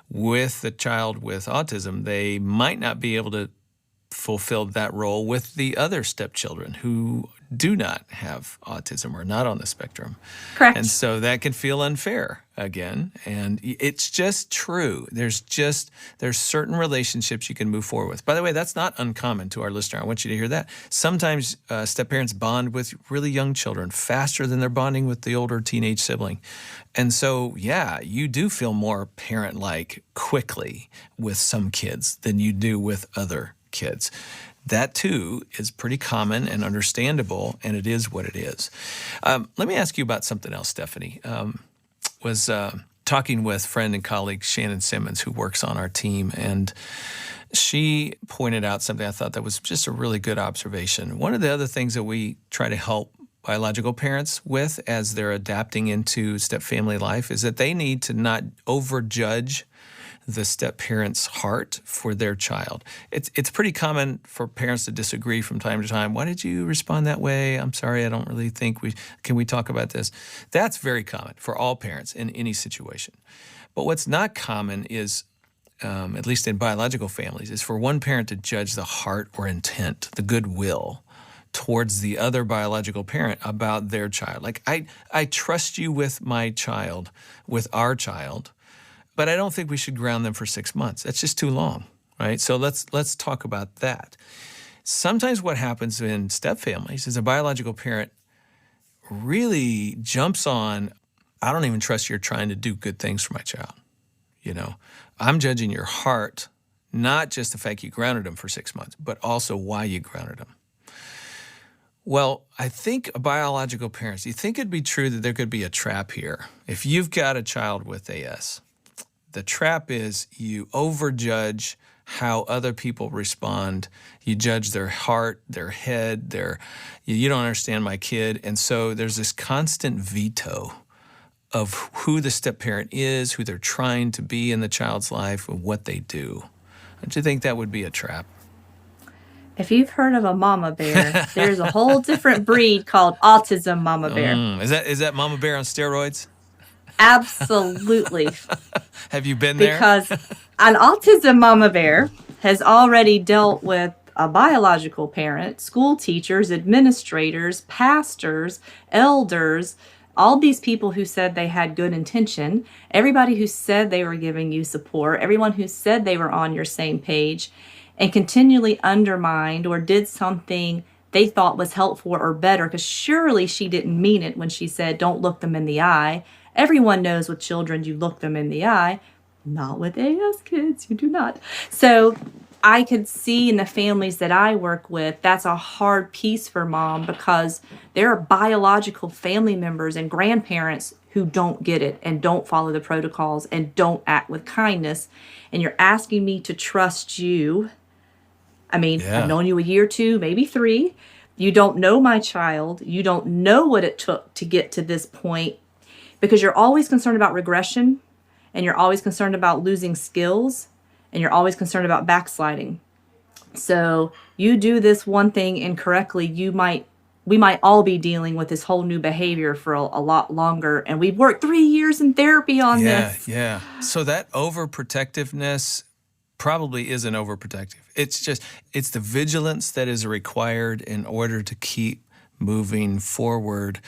with the child with autism, they might not be able to fulfill that role with the other stepchildren who do not have autism or not on the spectrum. Correct. And so that can feel unfair again. And it's just true. There's certain relationships you can move forward with. By the way, that's not uncommon to our listener. I want you to hear that. Sometimes step-parents bond with really young children faster than they're bonding with the older teenage sibling. And so, yeah, you do feel more parent-like quickly with some kids than you do with other kids. That, too, is pretty common and understandable, and it is what it is. Let me ask you about something else, Stephanie. Was talking with friend and colleague Shannon Simmons, who works on our team, and she pointed out something I thought that was just a really good observation. One of the other things that we try to help biological parents with as they're adapting into step-family life is that they need to not overjudge the step-parent's heart for their child. It's pretty common for parents to disagree from time to time. Why did you respond that way? I'm sorry, I don't really think can we talk about this? That's very common for all parents in any situation. But what's not common is, at least in biological families, is for one parent to judge the heart or intent, the goodwill towards the other biological parent about their child. Like, I trust you with my child, with our child, but I don't think we should ground them for 6 months. That's just too long, right? So let's talk about that. Sometimes what happens in step families is a biological parent really jumps on, I don't even trust you're trying to do good things for my child. You know, I'm judging your heart, not just the fact you grounded them for 6 months, but also why you grounded them. Well, I think biological parents, you think it'd be true that there could be a trap here. If you've got a child with AS, the trap is you overjudge how other people respond. You judge their heart, their head, you don't understand my kid. And so there's this constant veto of who the step-parent is, who they're trying to be in the child's life, and what they do. Don't you think that would be a trap? If you've heard of a mama bear, there's a whole different breed called autism mama bear. Is that mama bear on steroids? Absolutely. Have you been there? Because an autism mama bear has already dealt with a biological parent, school teachers, administrators, pastors, elders, all these people who said they had good intention, everybody who said they were giving you support, everyone who said they were on your same page, and continually undermined or did something they thought was helpful or better, because surely she didn't mean it when she said, don't look them in the eye. Everyone knows with children, you look them in the eye. Not with AS kids, you do not. So I could see in the families that I work with, that's a hard piece for mom, because there are biological family members and grandparents who don't get it and don't follow the protocols and don't act with kindness. And you're asking me to trust you. I mean, Yeah. I've known you a year, 2, maybe 3. You don't know my child. You don't know what it took to get to this point, because you're always concerned about regression, and you're always concerned about losing skills, and you're always concerned about backsliding. So you do this one thing incorrectly, we might all be dealing with this whole new behavior for a lot longer. And we've worked 3 years in therapy on this. Yeah. So that overprotectiveness probably isn't overprotective. It's the vigilance that is required in order to keep moving forward.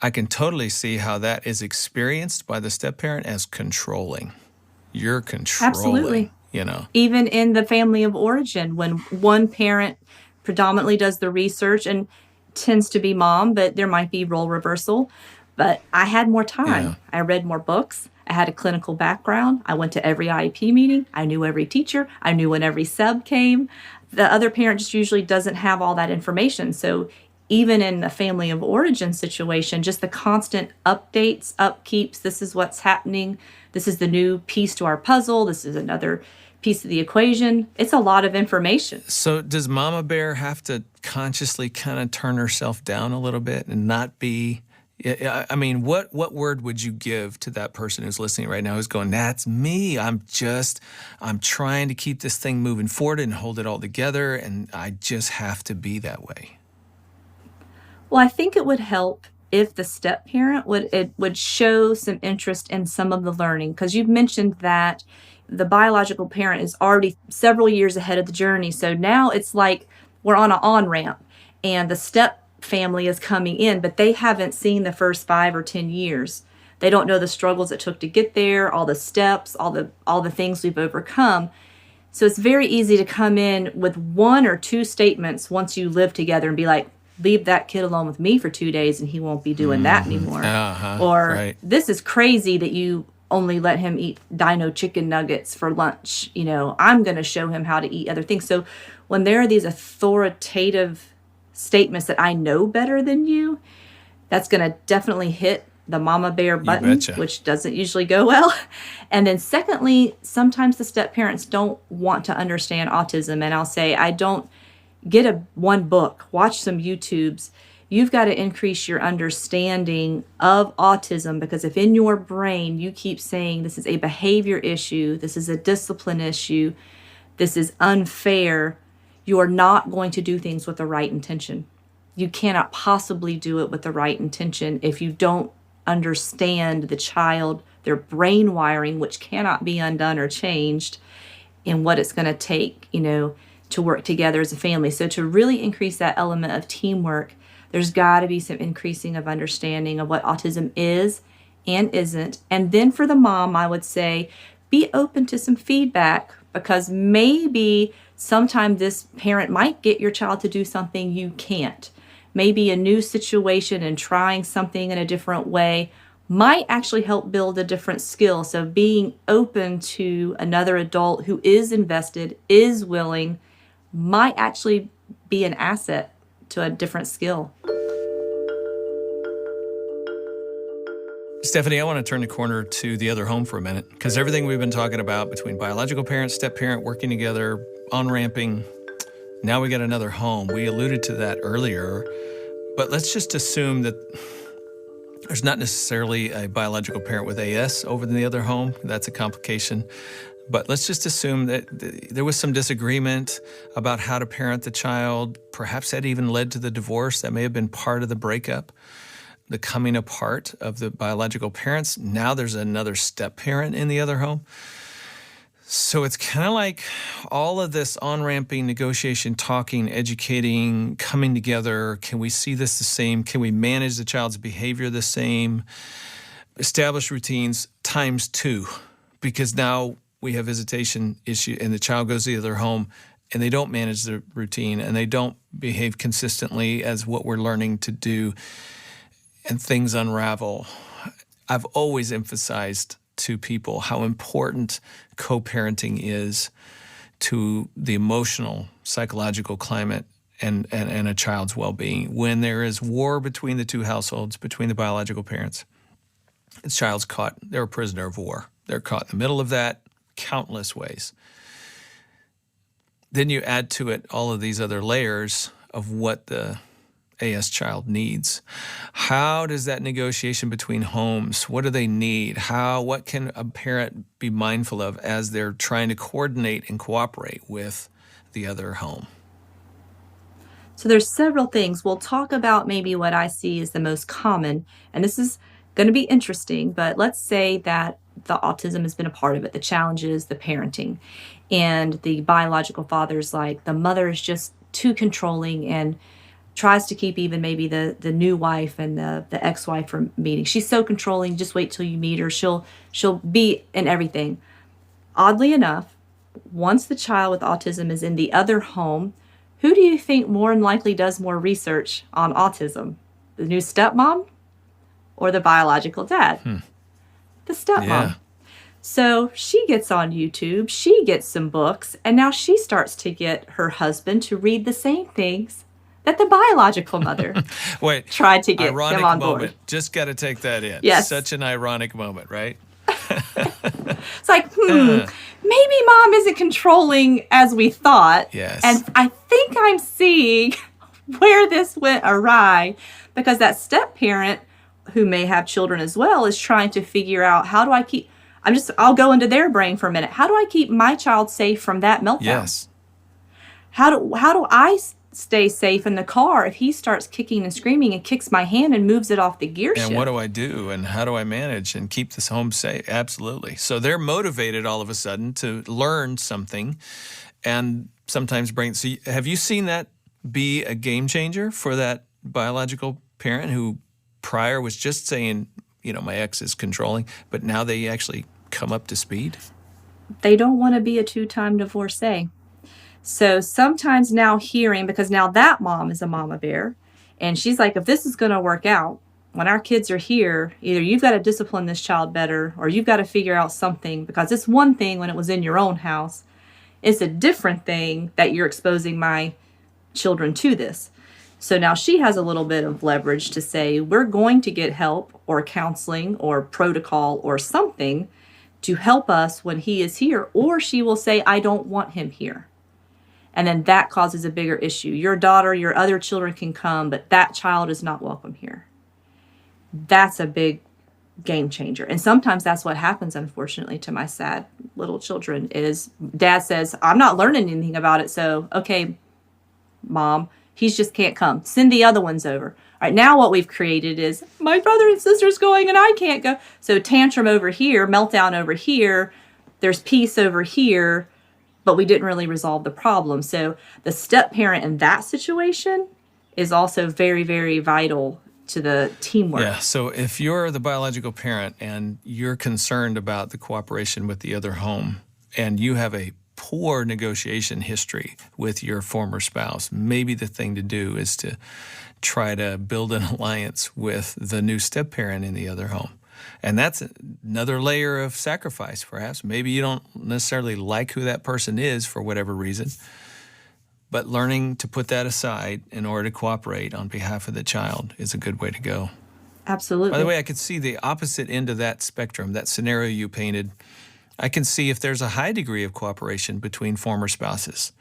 I can totally see how that is experienced by the step-parent as controlling. You're controlling. Absolutely. You know. Even in the family of origin, when one parent predominantly does the research and tends to be mom, but there might be role reversal. But I had more time. Yeah. I read more books. I had a clinical background. I went to every IEP meeting. I knew every teacher. I knew when every sub came. The other parent just usually doesn't have all that information. So even in a family of origin situation, just the constant updates, upkeeps, this is what's happening. This is the new piece to our puzzle. This is another piece of the equation. It's a lot of information. So does Mama Bear have to consciously kind of turn herself down a little bit and not be Yeah, I mean, what word would you give to that person who's listening right now who's going, that's me. I'm trying to keep this thing moving forward and hold it all together, and I just have to be that way. Well, I think it would help if the step parent would show some interest in some of the learning, because you've mentioned that the biological parent is already several years ahead of the journey. So now it's like we're on an on-ramp and the step family is coming in, but they haven't seen the first 5 or 10 years. They don't know the struggles it took to get there, all the steps, all the things we've overcome. So it's very easy to come in with 1 or 2 statements once you live together and be like, leave that kid alone with me for 2 days and he won't be doing that anymore. Or Right. this is crazy that you only let him eat dino chicken nuggets for lunch. I'm going to show him how to eat other things. So when there are these authoritative statements that I know better than you, that's going to definitely hit the mama bear button, which doesn't usually go well. And then secondly, sometimes the step parents don't want to understand autism. And I'll say, I don't get one book, watch some YouTubes. You've got to increase your understanding of autism, because if in your brain you keep saying this is a behavior issue, this is a discipline issue, this is unfair, you are not going to do things with the right intention. You cannot possibly do it with the right intention if you don't understand the child, their brain wiring, which cannot be undone or changed, and what it's going to take, to work together as a family. So to really increase that element of teamwork, there's got to be some increasing of understanding of what autism is and isn't. And then for the mom, I would say, be open to some feedback, because maybe sometime this parent might get your child to do something you can't. Maybe a new situation and trying something in a different way might actually help build a different skill. So being open to another adult who is invested, is willing, might actually be an asset to a different skill. Stephanie, I want to turn the corner to the other home for a minute, because everything we've been talking about between biological parent, step parent, working together, on-ramping, now we got another home. We alluded to that earlier, but let's just assume that there's not necessarily a biological parent with AS over in the other home. That's a complication. But let's just assume that there was some disagreement about how to parent the child. Perhaps that even led to the divorce. That may have been part of the breakup, the coming apart of the biological parents. Now there's another step parent in the other home. So it's kind of like all of this on-ramping, negotiation, talking, educating, coming together. Can we see this the same? Can we manage the child's behavior the same? Establish routines times 2, because now we have visitation issue and the child goes to the other home and they don't manage the routine and they don't behave consistently as what we're learning to do, and things unravel. I've always emphasized to people how important co-parenting is to the emotional, psychological climate and a child's well-being. When there is war between the two households, between the biological parents, the child's caught, they're a prisoner of war. They're caught in the middle of that countless ways. Then you add to it all of these other layers of what the AS child needs. How does that negotiation between homes, what do they need? What can a parent be mindful of as they're trying to coordinate and cooperate with the other home? So there's several things. We'll talk about maybe what I see is the most common, and this is going to be interesting, but let's say that the autism has been a part of it, the challenges, the parenting, and the biological father's like, the mother is just too controlling and tries to keep even maybe the new wife and the ex-wife from meeting. She's so controlling, just wait till you meet her. She'll be in everything. Oddly enough, once the child with autism is in the other home, who do you think more than likely does more research on autism? The new stepmom or the biological dad? The stepmom. Yeah. So she gets on YouTube, she gets some books, and now she starts to get her husband to read the same things that the biological mother tried to get ironic him on moment. board. Just got to take that in. Yes. Such an ironic moment, right? It's like, maybe mom isn't controlling as we thought. Yes. And I think I'm seeing where this went awry, because that step parent who may have children as well is trying to figure out, how do I keep, I'll go into their brain for a minute. How do I keep my child safe from that meltdown? Yes. How do I stay safe in the car if he starts kicking and screaming and kicks my hand and moves it off the gear shift? And what do I do? And how do I manage and keep this home safe? Absolutely. So they're motivated all of a sudden to learn something and sometimes bring. So have you seen that be a game changer for that biological parent who prior was just saying, my ex is controlling, but now they actually come up to speed? They don't want to be a 2-time divorcee. So sometimes now hearing, because now that mom is a mama bear, and she's like, if this is going to work out, when our kids are here, either you've got to discipline this child better, or you've got to figure out something, because it's one thing when it was in your own house. It's a different thing that you're exposing my children to this. So now she has a little bit of leverage to say, we're going to get help or counseling or protocol or something to help us when he is here. Or she will say, I don't want him here. And then that causes a bigger issue. Your daughter, your other children can come, but that child is not welcome here. That's a big game changer. And sometimes that's what happens, unfortunately, to my sad little children is dad says, I'm not learning anything about it. So, okay, mom, he just can't come. Send the other ones over. All right, now what we've created is my brother and sister's going and I can't go. So tantrum over here, meltdown over here, there's peace over here, but we didn't really resolve the problem. So the step parent in that situation is also very, very vital to the teamwork. Yeah, so if you're the biological parent and you're concerned about the cooperation with the other home and you have a poor negotiation history with your former spouse, maybe the thing to do is to try to build an alliance with the new step-parent in the other home. And that's another layer of sacrifice, perhaps. Maybe you don't necessarily like who that person is for whatever reason, but learning to put that aside in order to cooperate on behalf of the child is a good way to go. Absolutely. By the way, I could see the opposite end of that spectrum, that scenario you painted. I can see if there's a high degree of cooperation between former spouses.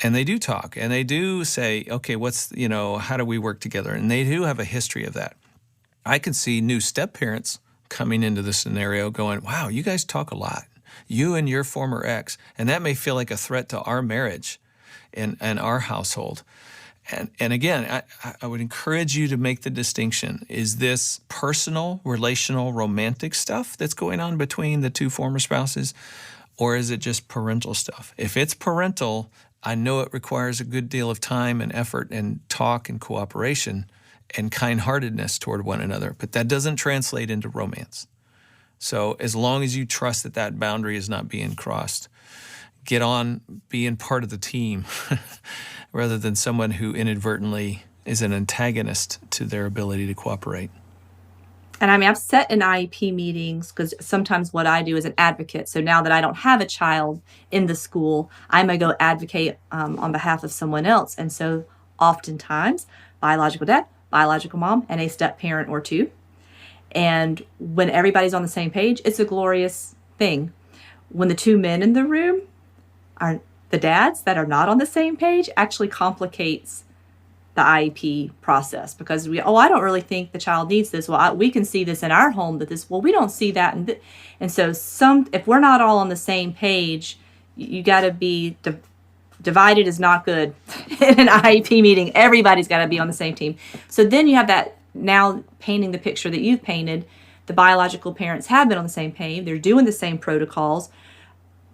And they do talk, and they do say, okay, how do we work together? And they do have a history of that. I can see new step-parents coming into the scenario going, wow, you guys talk a lot, you and your former ex, and that may feel like a threat to our marriage and our household. And again, I would encourage you to make the distinction. Is this personal, relational, romantic stuff that's going on between the two former spouses, or is it just parental stuff? If it's parental, I know it requires a good deal of time and effort and talk and cooperation and kind-heartedness toward one another, but that doesn't translate into romance. So as long as you trust that that boundary is not being crossed, get on being part of the team rather than someone who inadvertently is an antagonist to their ability to cooperate. And I've sat in IEP meetings because sometimes what I do is an advocate. So now that I don't have a child in the school, I may go advocate on behalf of someone else. And so oftentimes, biological dad, biological mom, and a step parent or two. And when everybody's on the same page, it's a glorious thing. When the two men in the room are the dads that are not on the same page, actually complicates the IEP process because I don't really think the child needs this. Well, we can see this in our home we don't see that. And so if we're not all on the same page, you got to be divided is not good in an IEP meeting. Everybody's got to be on the same team. So then you have that now painting the picture that you've painted. The biological parents have been on the same page. They're doing the same protocols.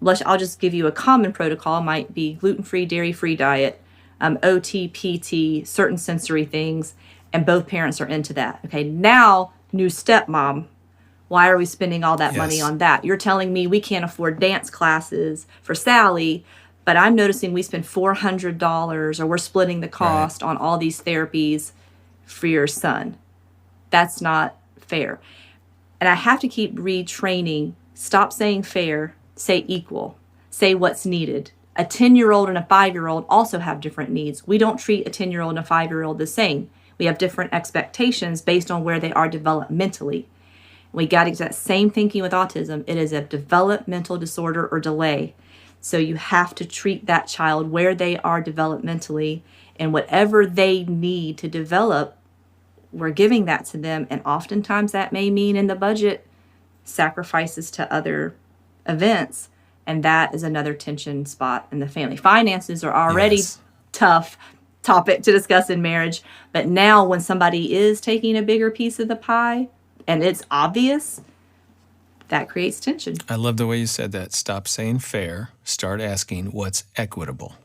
I'll just give you a common protocol. It might be gluten-free, dairy-free diet, OT, PT, certain sensory things, and both parents are into that. Okay, now, new stepmom, why are we spending all that money on that? You're telling me we can't afford dance classes for Sally, but I'm noticing we spend $400 or we're splitting the cost on all these therapies for your son. That's not fair. And I have to keep retraining. Stop saying fair, say equal, say what's needed. A 10-year-old and a 5-year-old also have different needs. We don't treat a 10-year-old and a 5-year-old the same. We have different expectations based on where they are developmentally. We got to get that same thinking with autism. It is a developmental disorder or delay. So you have to treat that child where they are developmentally and whatever they need to develop we're giving that to them. And oftentimes that may mean in the budget sacrifices to other events. And that is another tension spot in the family. Finances are already Yes. tough topic to discuss in marriage. But now when somebody is taking a bigger piece of the pie and it's obvious, that creates tension. I love the way you said that. Stop saying fair. Start asking what's equitable.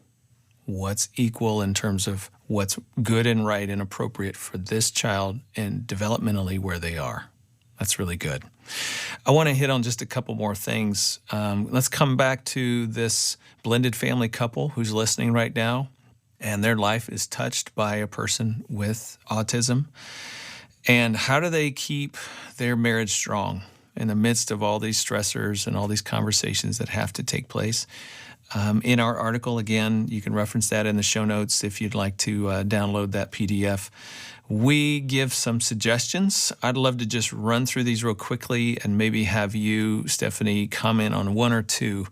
What's equal in terms of what's good and right and appropriate for this child and developmentally where they are. That's really good. I want to hit on just a couple more things. Let's come back to this blended family couple who's listening right now, and their life is touched by a person with autism. And how do they keep their marriage strong in the midst of all these stressors and all these conversations that have to take place? In our article, again, you can reference that in the show notes if you'd like to download that PDF. We give some suggestions. I'd love to just run through these real quickly and maybe have you, Stephanie, comment on one or two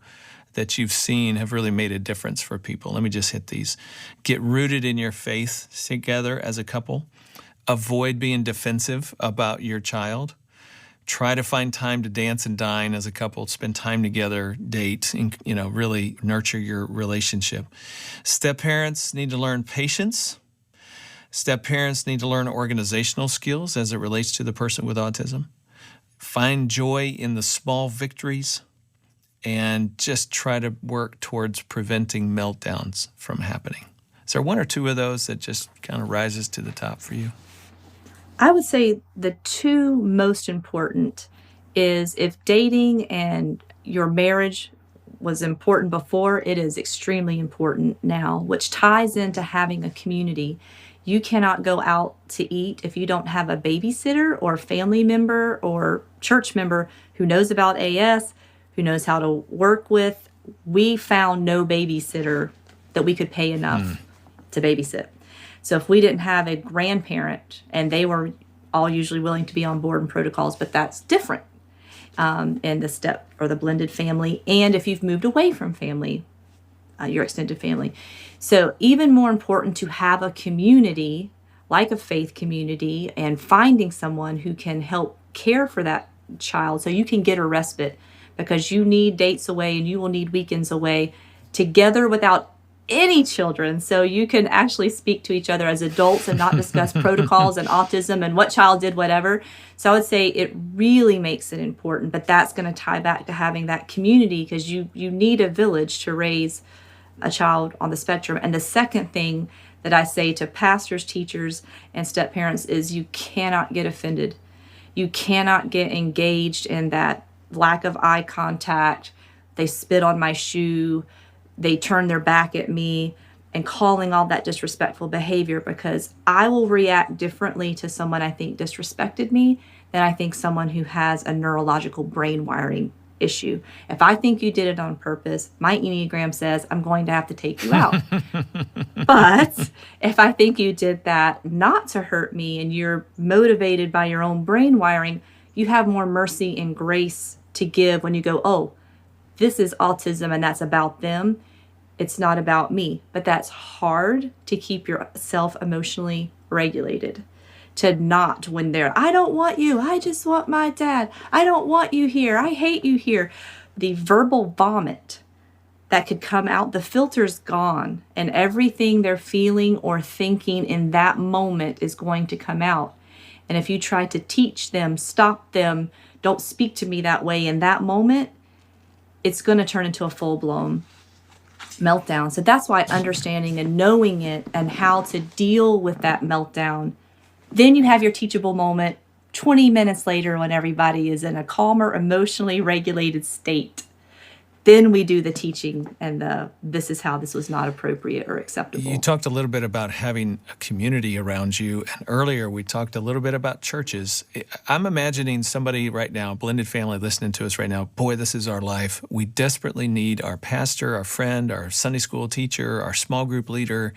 that you've seen have really made a difference for people. Let me just hit these. Get rooted in your faith together as a couple. Avoid being defensive about your child. Try to find time to dance and dine as a couple, spend time together, date, and really nurture your relationship. Step parents need to learn patience. Step parents need to learn organizational skills as it relates to the person with autism. Find joy in the small victories and just try to work towards preventing meltdowns from happening. Is there one or two of those that just kind of rises to the top for you? I would say the two most important is if dating and your marriage was important before, it is extremely important now, which ties into having a community. You cannot go out to eat if you don't have a babysitter or family member or church member who knows about AS, who knows how to work with. We found no babysitter that we could pay enough to babysit. So if we didn't have a grandparent, and they were all usually willing to be on board in protocols, but that's different in the step or the blended family. And if you've moved away from family, your extended family. So even more important to have a community, like a faith community, and finding someone who can help care for that child so you can get a respite, because you need dates away and you will need weekends away together without any children, so you can actually speak to each other as adults and not discuss protocols and autism and what child did whatever. So I would say it really makes it important, but that's going to tie back to having that community, because you need a village to raise a child on the spectrum. And the second thing that I say to pastors, teachers, and step parents is you cannot get offended. You cannot get engaged in that lack of eye contact. They spit on my shoe. They turn their back at me, and calling all that disrespectful behavior, because I will react differently to someone I think disrespected me than I think someone who has a neurological brain wiring issue. If I think you did it on purpose, my Enneagram says I'm going to have to take you out. But if I think you did that not to hurt me and you're motivated by your own brain wiring, you have more mercy and grace to give when you go, oh, this is autism and that's about them. It's not about me. But that's hard to keep yourself emotionally regulated. To not, when they're, I don't want you. I just want my dad. I don't want you here. I hate you here. The verbal vomit that could come out, the filter's gone, and everything they're feeling or thinking in that moment is going to come out. And if you try to teach them, stop them, don't speak to me that way in that moment, it's going to turn into a full-blown meltdown. So that's why understanding and knowing it and how to deal with that meltdown, then you have your teachable moment 20 minutes later when everybody is in a calmer, emotionally regulated state. Then we do the teaching and this is how this was not appropriate or acceptable. You talked a little bit about having a community around you, and earlier we talked a little bit about churches. I'm imagining somebody right now, blended family listening to us right now, boy, this is our life. We desperately need our pastor, our friend, our Sunday school teacher, our small group leader.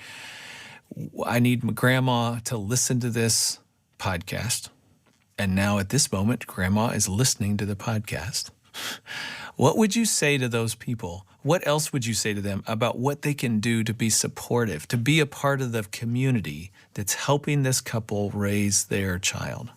I need my grandma to listen to this podcast. And now at this moment, grandma is listening to the podcast. What would you say to those people? What else would you say to them about what they can do to be supportive, to be a part of the community that's helping this couple raise their child?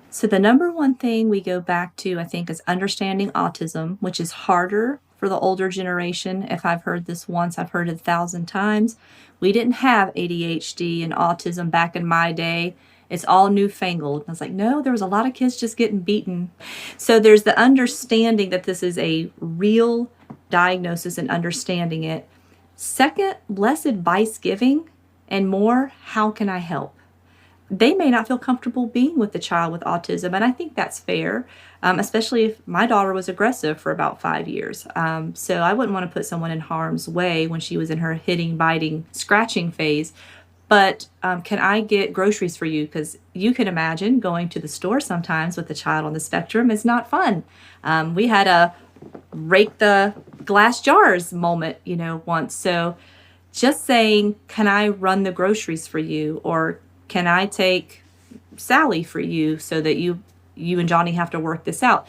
So the number one thing we go back to, I think, is understanding autism, which is harder for the older generation. If I've heard this once, I've heard it 1,000 times. We didn't have ADHD and autism back in my day. It's all newfangled. I was like, no, there was a lot of kids just getting beaten. So there's the understanding that this is a real diagnosis and understanding it. Second, less advice giving and more, how can I help? They may not feel comfortable being with the child with autism, and I think that's fair, especially if my daughter was aggressive for about 5 years. So I wouldn't want to put someone in harm's way when she was in her hitting, biting, scratching phase. But can I get groceries for you? Because you can imagine going to the store sometimes with a child on the spectrum is not fun. We had a rake the glass jars moment, once. So just saying, can I run the groceries for you? Or can I take Sally for you so that you and Johnny have to work this out?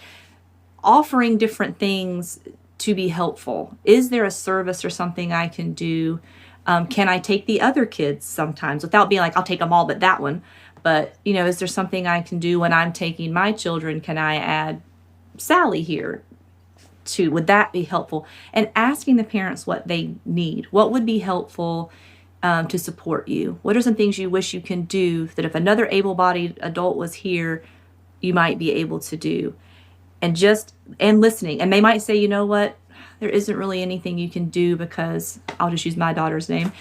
Offering different things to be helpful. Is there a service or something I can do? Can I take the other kids sometimes without being like, I'll take them all but that one? But, is there something I can do when I'm taking my children? Can I add Sally here too? Would that be helpful? And asking the parents what they need. What would be helpful to support you? What are some things you wish you can do that if another able-bodied adult was here, you might be able to do? And listening. And they might say, you know what? There isn't really anything you can do because I'll just use my daughter's name.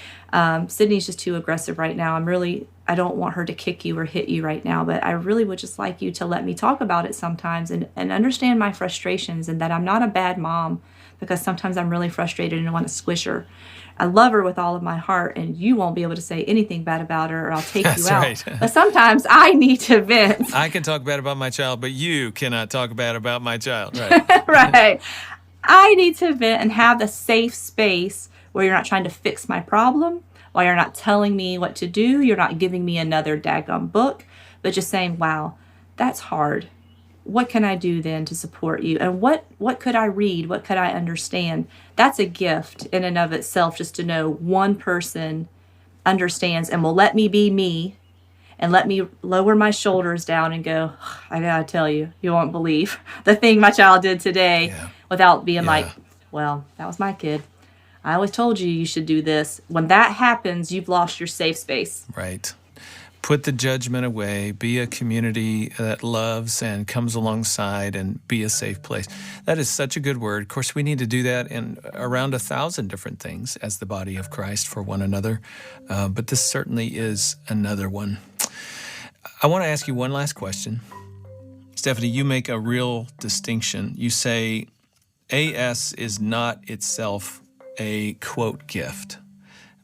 Sydney's just too aggressive right now. I don't want her to kick you or hit you right now, but I really would just like you to let me talk about it sometimes and understand my frustrations and that I'm not a bad mom because sometimes I'm really frustrated and I want to squish her. I love her with all of my heart and you won't be able to say anything bad about her or I'll take you out. Right. But sometimes I need to vent. I can talk bad about my child, but you cannot talk bad about my child. Right. Right. I need to vent and have the safe space where you're not trying to fix my problem, while you're not telling me what to do, you're not giving me another daggum book, but just saying, wow, that's hard. What can I do then to support you? And what could I read? What could I understand? That's a gift in and of itself, just to know one person understands and will let me be me and let me lower my shoulders down and go, I gotta tell you, you won't believe the thing my child did today. Yeah. Without being like, well, that was my kid. I always told you should do this. When that happens, you've lost your safe space. Right. Put the judgment away. Be a community that loves and comes alongside and be a safe place. That is such a good word. Of course, we need to do that in around 1,000 different things as the body of Christ for one another. But this certainly is another one. I want to ask you one last question. Stephanie, you make a real distinction. You say AS is not itself a, quote, gift,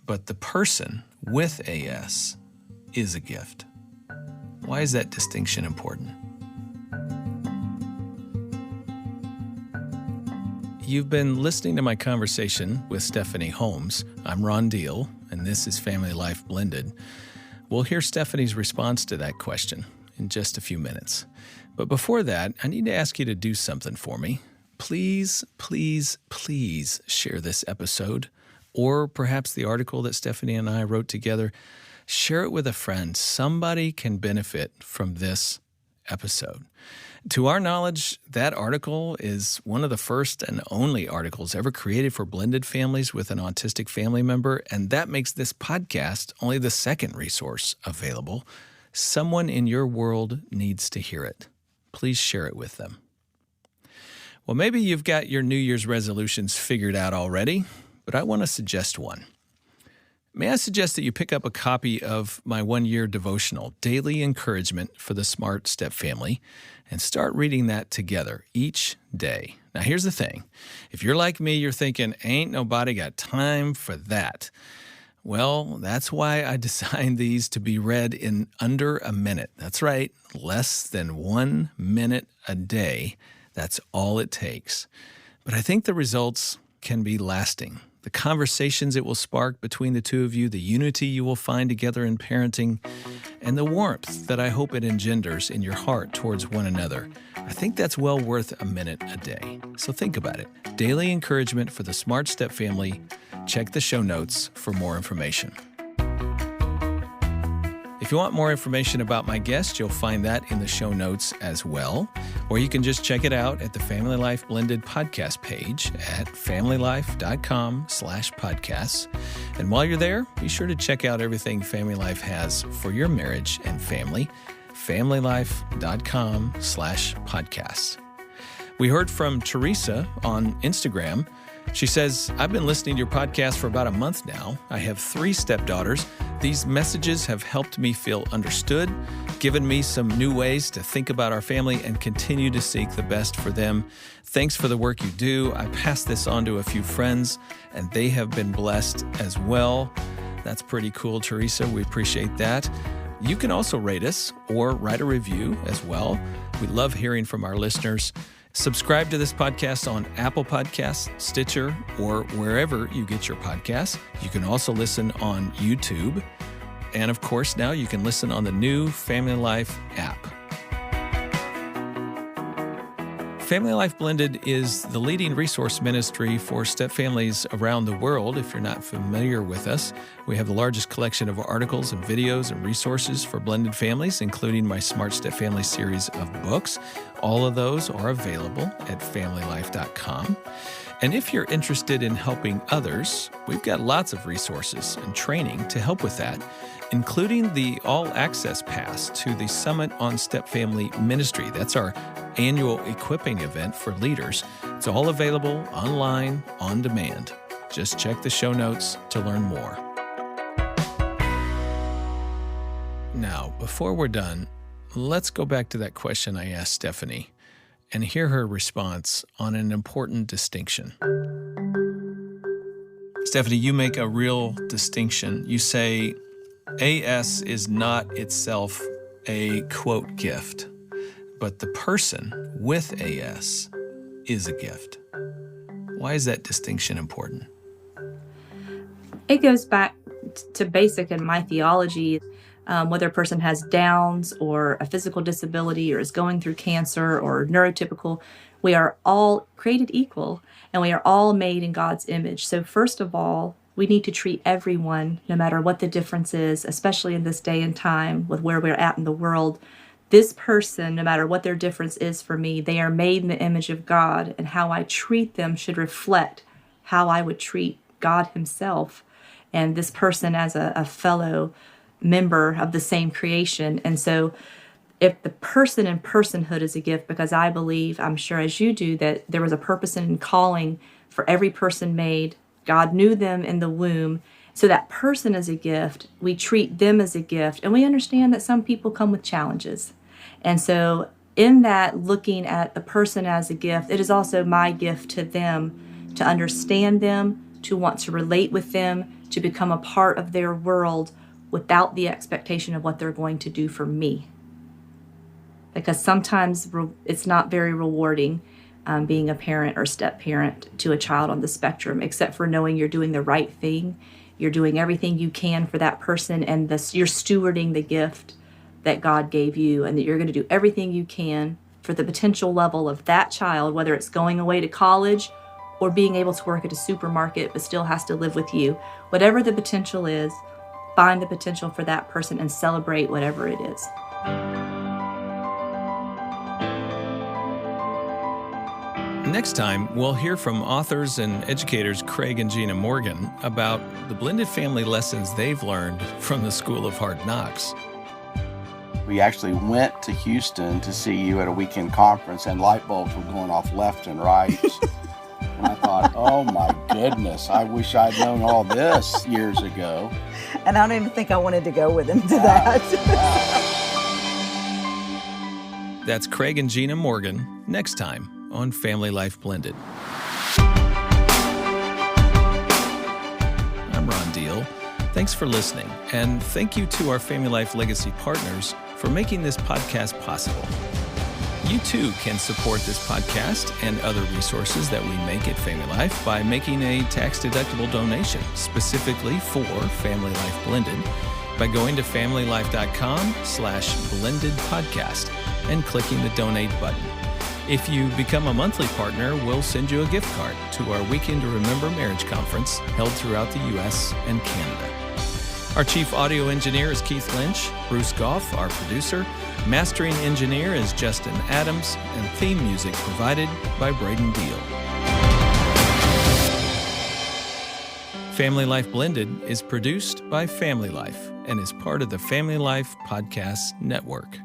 but the person with AS is a gift. Why is that distinction important? You've been listening to my conversation with Stephanie Holmes. I'm Ron Deal, and this is Family Life Blended. We'll hear Stephanie's response to that question in just a few minutes. But before that, I need to ask you to do something for me. Please, please, please share this episode, or perhaps the article that Stephanie and I wrote together. Share it with a friend. Somebody can benefit from this episode. To our knowledge, that article is one of the first and only articles ever created for blended families with an autistic family member, and that makes this podcast only the second resource available. Someone in your world needs to hear it. Please share it with them. Well, maybe you've got your New Year's resolutions figured out already, but I want to suggest one. May I suggest that you pick up a copy of my one-year devotional, Daily Encouragement for the Smart Step Family, and start reading that together each day. Now, here's the thing. If you're like me, you're thinking, ain't nobody got time for that. Well, that's why I designed these to be read in under a minute. That's right, less than 1 minute a day. That's all it takes. But I think the results can be lasting. The conversations it will spark between the two of you, the unity you will find together in parenting, and the warmth that I hope it engenders in your heart towards one another. I think that's well worth a minute a day. So think about it. Daily encouragement for the Smart Step family. Check the show notes for more information. If you want more information about my guest, you'll find that in the show notes as well. Or you can just check it out at the Family Life Blended podcast page at familylife.com/podcasts. And while you're there, be sure to check out everything Family Life has for your marriage and family, familylife.com/podcasts. We heard from Teresa on Instagram. She says, I've been listening to your podcast for about a month now. I have 3 stepdaughters. These messages have helped me feel understood, given me some new ways to think about our family and continue to seek the best for them. Thanks for the work you do. I passed this on to a few friends, and they have been blessed as well. That's pretty cool, Teresa. We appreciate that. You can also rate us or write a review as well. We love hearing from our listeners. Subscribe to this podcast on Apple Podcasts, Stitcher, or wherever you get your podcasts. You can also listen on YouTube. And of course, now you can listen on the new Family Life app. Family Life Blended is the leading resource ministry for step families around the world. If you're not familiar with us, we have the largest collection of articles and videos and resources for blended families, including my Smart Step Family series of books. All of those are available at familylife.com. And if you're interested in helping others, we've got lots of resources and training to help with that, including the all-access pass to the Summit on Step Family Ministry. That's our annual equipping event for leaders. It's all available online, on demand. Just check the show notes to learn more. Now, before we're done, let's go back to that question I asked Stephanie and hear her response on an important distinction. Stephanie, you make a real distinction. You say AS is not itself a, quote, gift, but the person with AS is a gift. Why is that distinction important? It goes back to basic in my theology. Whether a person has Downs or a physical disability or is going through cancer or neurotypical, we are all created equal and we are all made in God's image. So first of all, we need to treat everyone, no matter what the difference is, especially in this day and time with where we're at in the world. This person, no matter what their difference is for me, they are made in the image of God, and how I treat them should reflect how I would treat God himself and this person as a fellow member of the same creation. And so if the person in personhood is a gift, because I believe, I'm sure as you do, that there was a purpose and calling for every person made. God knew them in the womb. So that person is a gift. We treat them as a gift. And we understand that some people come with challenges. And so in that, looking at the person as a gift, it is also my gift to them to understand them, to want to relate with them, to become a part of their world without the expectation of what they're going to do for me. Because sometimes it's not very rewarding being a parent or step parent to a child on the spectrum, except for knowing you're doing the right thing. You're doing everything you can for that person, and you're stewarding the gift that God gave you, and that you're going to do everything you can for the potential level of that child, whether it's going away to college or being able to work at a supermarket but still has to live with you. Whatever the potential is, find the potential for that person and celebrate whatever it is. Next time, we'll hear from authors and educators Craig and Gina Morgan about the blended family lessons they've learned from the School of Hard Knocks. We actually went to Houston to see you at a weekend conference, and light bulbs were going off left and right. And I thought, oh my goodness, I wish I'd known all this years ago. And I don't even think I wanted to go with him to that. That's Craig and Gina Morgan next time on Family Life Blended. I'm Ron Deal. Thanks for listening, and thank you to our Family Life Legacy partners for making this podcast possible. You too can support this podcast and other resources that we make at Family Life by making a tax-deductible donation specifically for Family Life Blended by going to familylife.com/blendedpodcast and clicking the donate button. If you become a monthly partner, we'll send you a gift card to our Weekend to Remember Marriage Conference held throughout the U.S. and Canada. Our chief audio engineer is Keith Lynch, Bruce Goff, our producer. Mastering engineer is Justin Adams, and theme music provided by Braden Deal. Family Life Blended is produced by Family Life and is part of the Family Life Podcast Network.